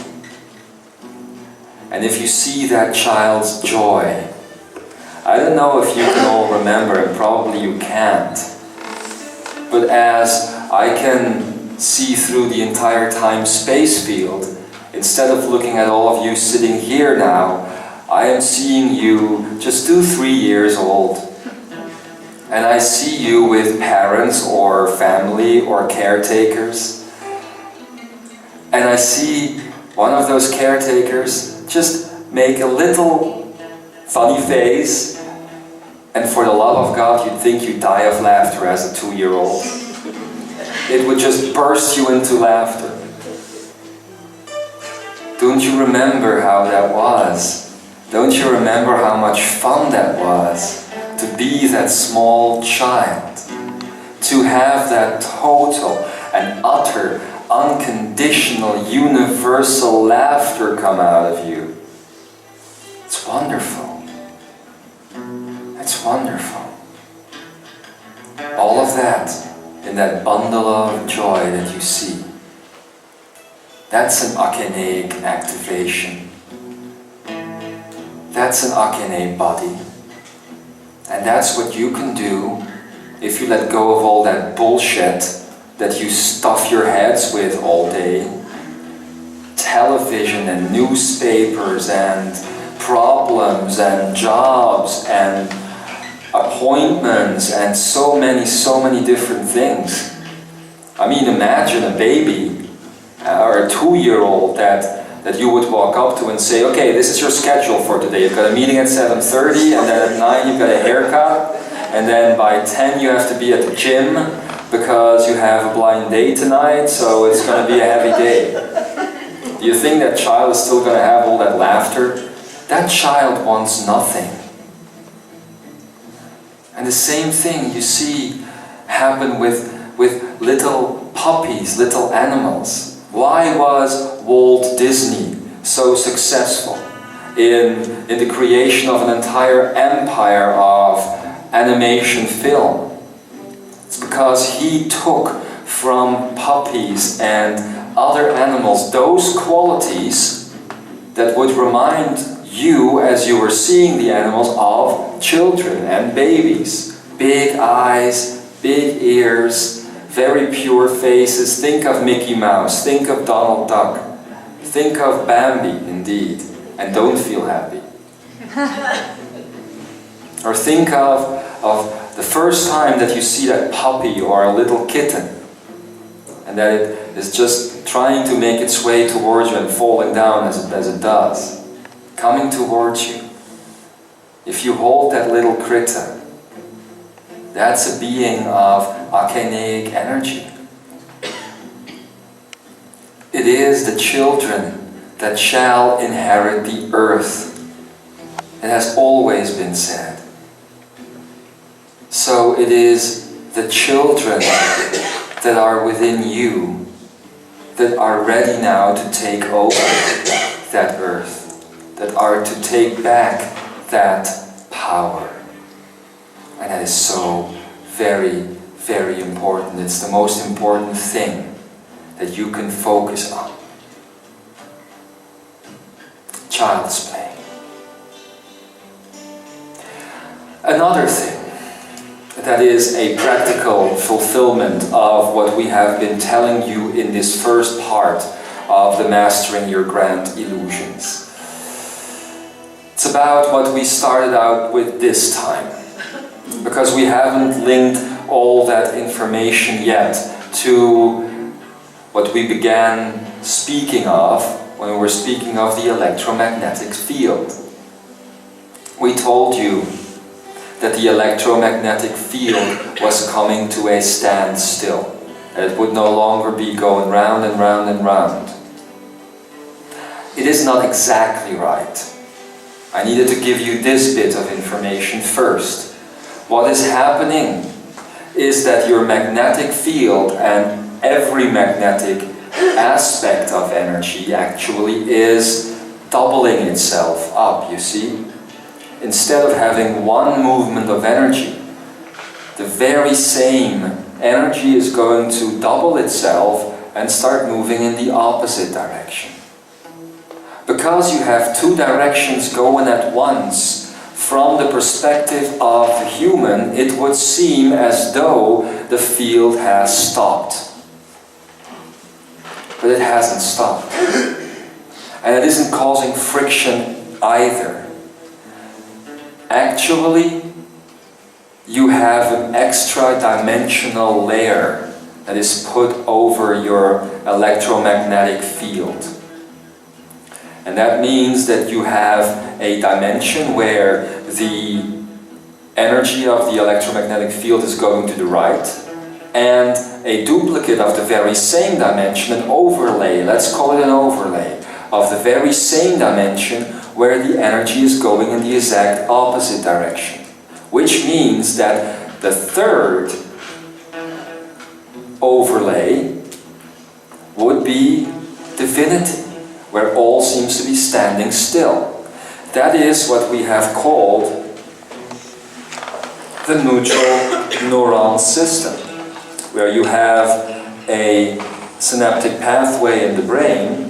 [SPEAKER 1] and if you see that child's joy, I don't know if you can all remember, and probably you can't, but as I can see through the entire time-space field, instead of looking at all of you sitting here now, I am seeing you just 2-3 years old. And I see you with parents or family or caretakers. And I see one of those caretakers just make a little funny face, and for the love of God, you'd think you'd die of laughter as a 2-year-old. It would just burst you into laughter. Don't you remember how that was? Don't you remember how much fun that was? To be that small child. To have that total and utter, unconditional, universal laughter come out of you. It's wonderful. It's wonderful. All of that in that bundle of joy that you see. That's an Akeneic activation. That's an Akeneic body. And that's what you can do if you let go of all that bullshit that you stuff your heads with all day. Television and newspapers and problems and jobs and appointments and so many different things. I mean, imagine a baby or a 2-year-old that you would walk up to and say, okay, this is your schedule for today. You've got a meeting at 7:30, and then at 9 you've got a haircut, and then by 10 you have to be at the gym because you have a blind date tonight, so it's going to be a heavy day. Do you think that child is still going to have all that laughter? That child wants nothing. And the same thing you see happen with little puppies, little animals. Why was Walt Disney so successful in the creation of an entire empire of animation film? It's because he took from puppies and other animals those qualities that would remind you, as you were seeing the animals, of children and babies. Big eyes, big ears, very pure faces. Think of Mickey Mouse, think of Donald Duck, think of Bambi indeed, and don't feel happy. Or think of the first time that you see that puppy or a little kitten, and that it is just trying to make its way towards you and falling down as it does, coming towards you. If you hold that little critter, that's a being of Akeneic energy. It is the children that shall inherit the earth. It has always been said. So it is the children that are within you that are ready now to take over that earth, that are to take back that power. And that is so very, very important. It's the most important thing that you can focus on. Child's play. Another thing that is a practical fulfillment of what we have been telling you in this first part of the Mastering Your Grand Illusions. It's about what we started out with this time, because we haven't linked all that information yet to what we began speaking of when we were speaking of the electromagnetic field. We told you that the electromagnetic field was coming to a standstill. That it would no longer be going round and round and round. It is not exactly right. I needed to give you this bit of information first. What is happening is that your magnetic field and every magnetic aspect of energy actually is doubling itself up, you see? Instead of having one movement of energy, the very same energy is going to double itself and start moving in the opposite direction. Because you have two directions going at once, from the perspective of the human, it would seem as though the field has stopped. But it hasn't stopped. And it isn't causing friction either. Actually, you have an extra dimensional layer that is put over your electromagnetic field. And that means that you have a dimension where the energy of the electromagnetic field is going to the right, and a duplicate of the very same dimension, an overlay, let's call it an overlay, of the very same dimension where the energy is going in the exact opposite direction. Which means that the third overlay would be divinity, where all seems to be standing still. That is what we have called the neutral neuron system, where you have a synaptic pathway in the brain,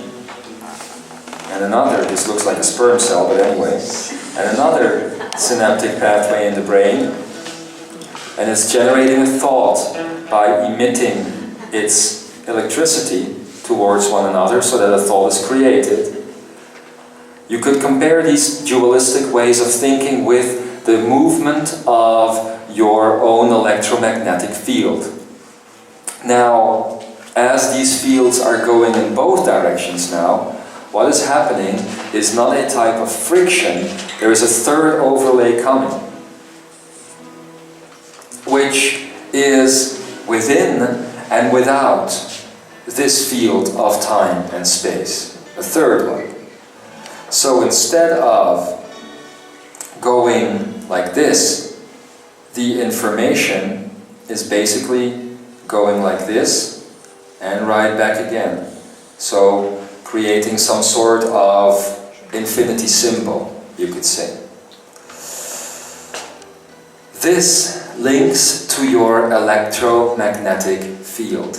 [SPEAKER 1] and another, this looks like a sperm cell, but anyway, and another synaptic pathway in the brain, and it's generating a thought by emitting its electricity towards one another so that a thought is created. You could compare these dualistic ways of thinking with the movement of your own electromagnetic field. Now, as these fields are going in both directions now, what is happening is not a type of friction, there is a third overlay coming, which is within and without this field of time and space. A third one. So instead of going like this, the information is basically going like this and right back again. So creating some sort of infinity symbol, you could say. This links to your electromagnetic field.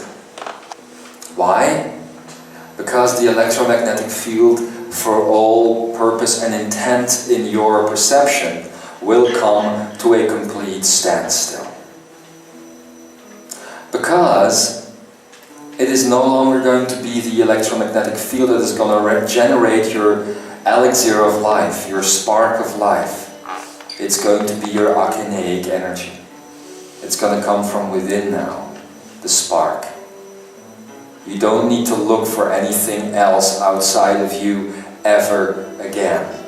[SPEAKER 1] Why? Because the electromagnetic field, for all purpose and intent in your perception, will come to a complete standstill. Because it is no longer going to be the electromagnetic field that is going to generate your elixir of life, your spark of life. It's going to be your Akeneic energy. It's going to come from within now, the spark. You don't need to look for anything else outside of you ever again,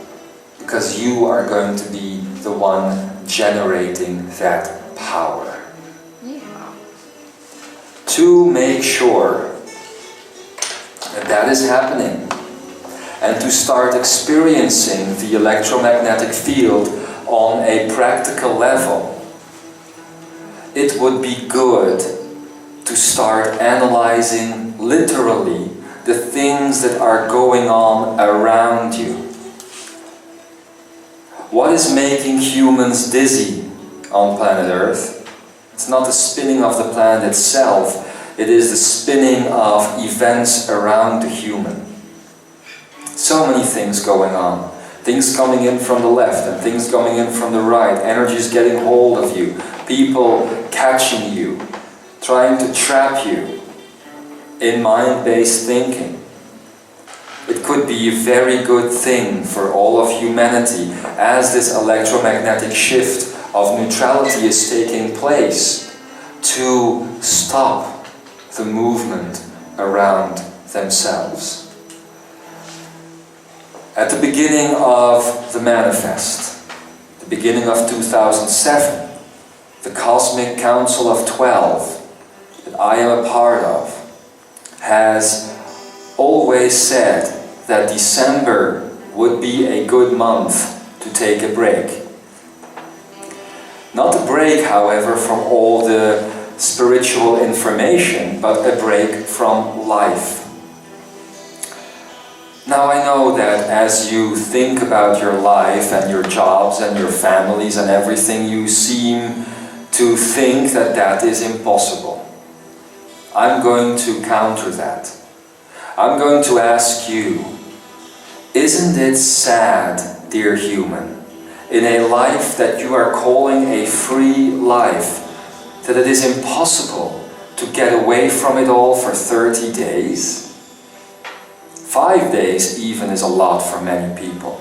[SPEAKER 1] because you are going to be the one generating that power. To make sure that that is happening, and to start experiencing the electromagnetic field on a practical level, it would be good to start analyzing literally the things that are going on around you. What is making humans dizzy on planet Earth? It's not the spinning of the planet itself, it is the spinning of events around the human. So many things going on. Things coming in from the left and things coming in from the right. Energies getting hold of you. People catching you. Trying to trap you in mind-based thinking. It could be a very good thing for all of humanity as this electromagnetic shift of neutrality is taking place to stop the movement around themselves. At the beginning of the manifest, the beginning of 2007, the Cosmic Council of 12 that I am a part of has always said that December would be a good month to take a break. Not a break, however, from all the spiritual information, but a break from life. Now I know that as you think about your life and your jobs and your families and everything, you seem to think that that is impossible. I'm going to counter that. I'm going to ask you, isn't it sad, dear human, in a life that you are calling a free life, that it is impossible to get away from it all for 30 days? 5 days even is a lot for many people.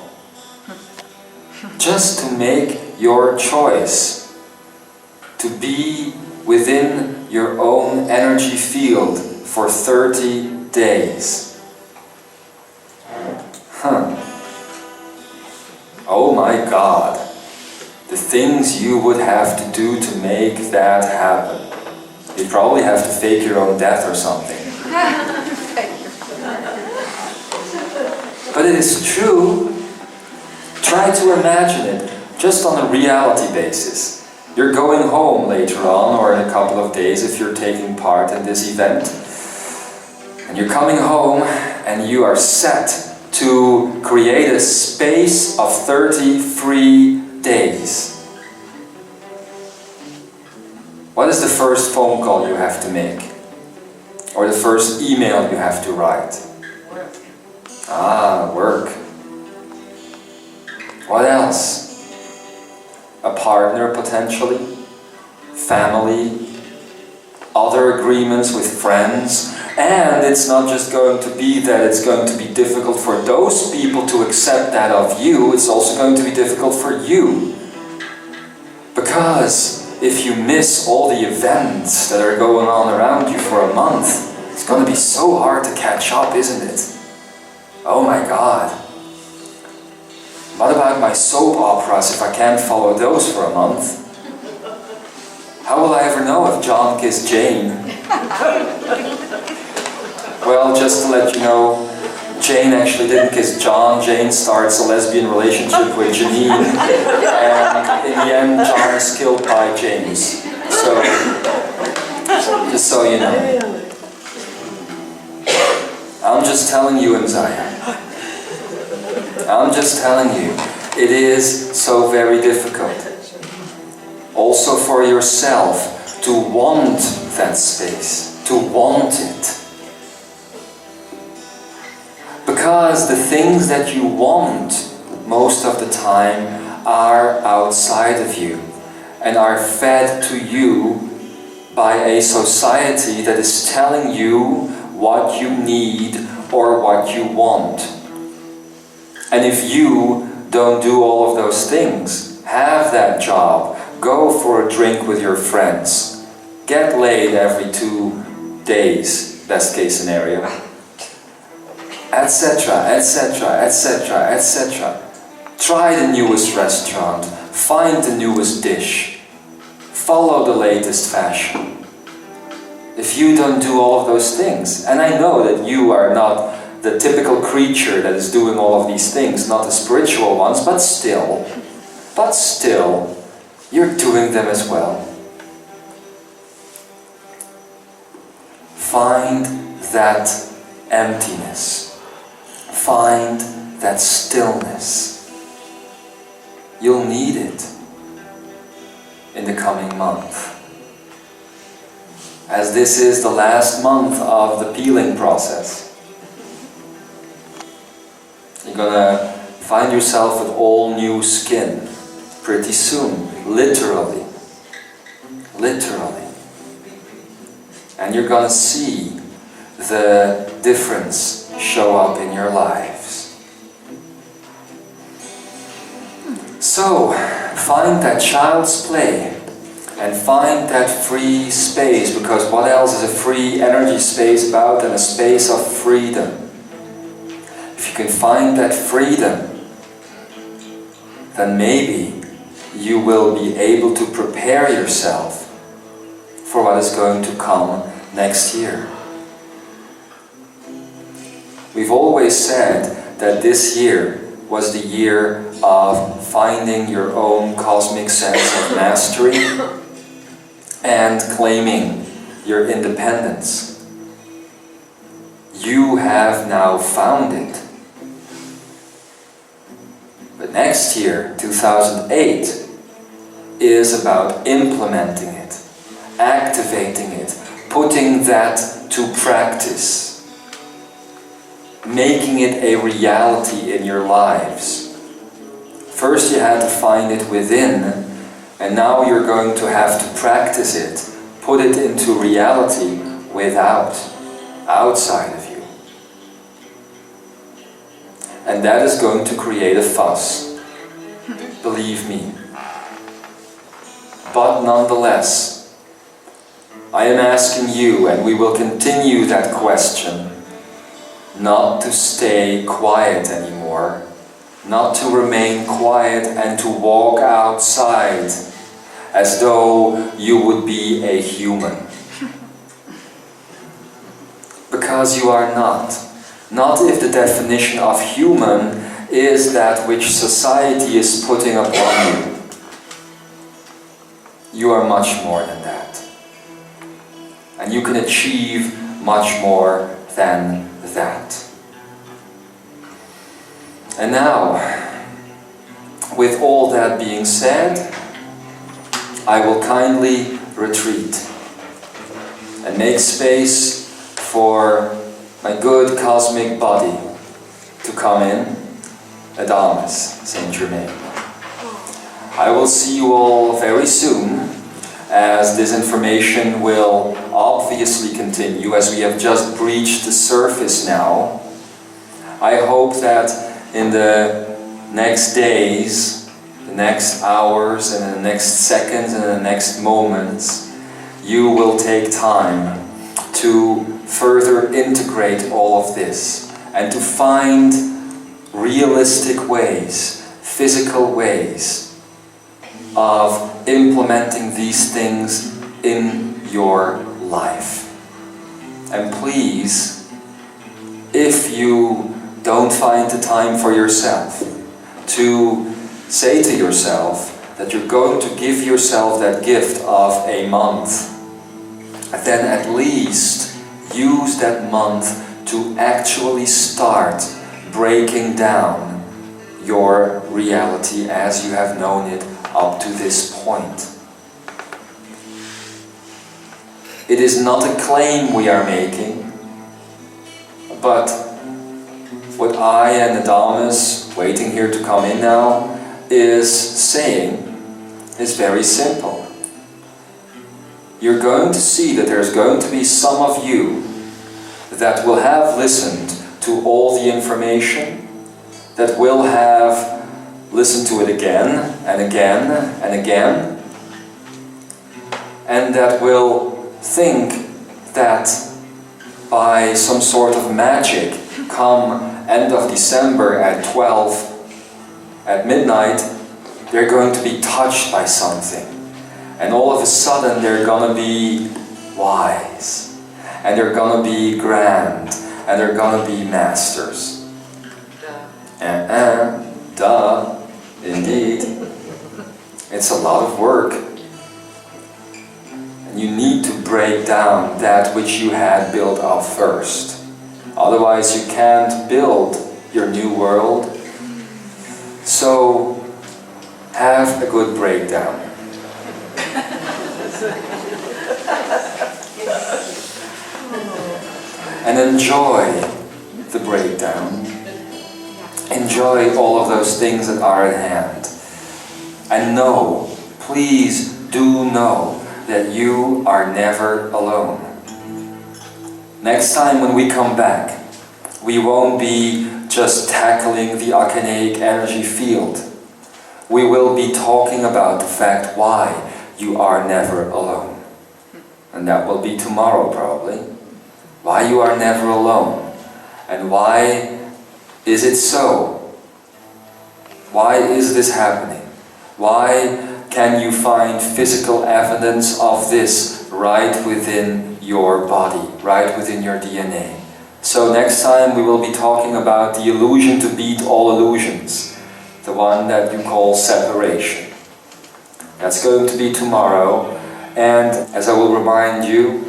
[SPEAKER 1] Just to make your choice to be within your own energy field for 30 days. Oh my God, the things you would have to do to make that happen. You'd probably have to fake your own death or something. But it is true. Try to imagine it just on a reality basis. You're going home later on, or in a couple of days if you're taking part in this event. And you're coming home and you are set to create a space of 30 free days. What is the first phone call you have to make? Or the first email you have to write? Work. What else? A partner potentially? Family? Other agreements with friends? And it's not just going to be that it's going to be difficult for those people to accept that of you, it's also going to be difficult for you. Because if you miss all the events that are going on around you for a month, it's going to be so hard to catch up, isn't it? Oh my God. What about my soap operas if I can't follow those for a month? How will I ever know if John kissed Jane? Well, just to let you know, Jane actually didn't kiss John. Jane starts a lesbian relationship with Janine, and in the end, John is killed by James. So, just so you know. I'm just telling you, Imzaia. I'm just telling you, it is so very difficult. Also for yourself, to want that space, to want it. Because the things that you want most of the time are outside of you and are fed to you by a society that is telling you what you need or what you want. And if you don't do all of those things, have that job, go for a drink with your friends, get laid every 2 days, best case scenario, etc., etc., etc., etc. Try the newest restaurant, find the newest dish, follow the latest fashion. If you don't do all of those things, and I know that you are not the typical creature that is doing all of these things, not the spiritual ones, but still, you're doing them as well. Find that emptiness. Find that stillness. You'll need it in the coming month. As this is the last month of the peeling process. You're gonna find yourself with all new skin pretty soon, literally. Literally. And you're gonna see the difference show up in your lives. So, find that child's play and find that free space, because what else is a free energy space about than a space of freedom? If you can find that freedom, then maybe you will be able to prepare yourself for what is going to come next year. We've always said that this year was the year of finding your own cosmic sense of mastery and claiming your independence. You have now found it. But next year, 2008, is about implementing it, activating it, putting that to practice, making it a reality in your lives. First you had to find it within, and now you're going to have to practice it, put it into reality without, outside of you. And that is going to create a fuss, believe me. But nonetheless, I am asking you, and we will continue that question, not to stay quiet anymore, not to remain quiet and to walk outside as though you would be a human. Because you are not. Not if the definition of human is that which society is putting upon you. You are much more than that. And you can achieve much more than that. And now, with all that being said, I will kindly retreat and make space for my good cosmic body to come in, Adamus, Saint Germain. I will see you all very soon, as this information will obviously continue, as we have just breached the surface now. I hope that in the next days, the next hours, and the next seconds, and the next moments, you will take time to further integrate all of this and to find realistic ways, physical ways of implementing these things in your life. And please, if you don't find the time for yourself, to say to yourself that you're going to give yourself that gift of a month, then at least use that month to actually start breaking down your reality as you have known it up to this point. It is not a claim we are making, but what I and Adamus, waiting here to come in now, is saying is very simple. You're going to see that there's going to be some of you that will have listened to all the information, that will have listened to it again and again and again, and that will think that by some sort of magic, come end of December at 12 at midnight, they're going to be touched by something. And all of a sudden they're going to be wise. And they're going to be grand. And they're going to be masters. Duh. Indeed. It's a lot of work. And you need to break down that which you had built up first. Otherwise you can't build your new world. So have a good breakdown. And enjoy the breakdown. Enjoy all of those things that are at hand. And know, please do know, that you are never alone. Next time when we come back, we won't be just tackling the Akeneic energy field. We will be talking about the fact why you are never alone. And that will be tomorrow probably. Why you are never alone. And why is it so? Why is this happening? Why can you find physical evidence of this right within your body, right within your DNA? So next time we will be talking about the illusion to beat all illusions, the one that you call separation. That's going to be tomorrow, and as I will remind you,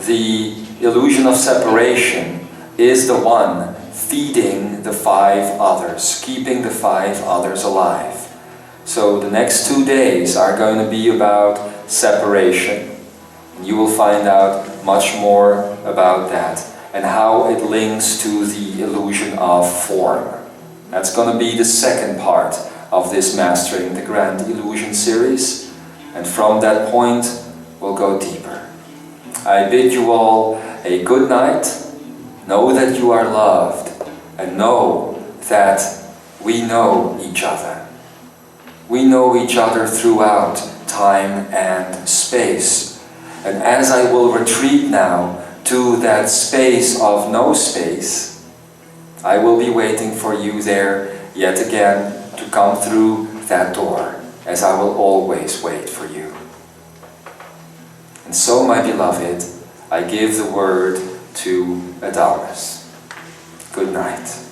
[SPEAKER 1] the illusion of separation is the one feeding the 5 others, keeping the 5 others alive. So the next 2 days are going to be about separation. You will find out much more about that and how it links to the illusion of form. That's going to be the second part of this Mastering the Grand Illusion series. And from that point, we'll go deeper. I bid you all a good night. Know that you are loved. And know that we know each other. We know each other throughout time and space. And as I will retreat now to that space of no space, I will be waiting for you there yet again to come through that door, as I will always wait for you. And so, my beloved, I give the word to Adamus. Good night.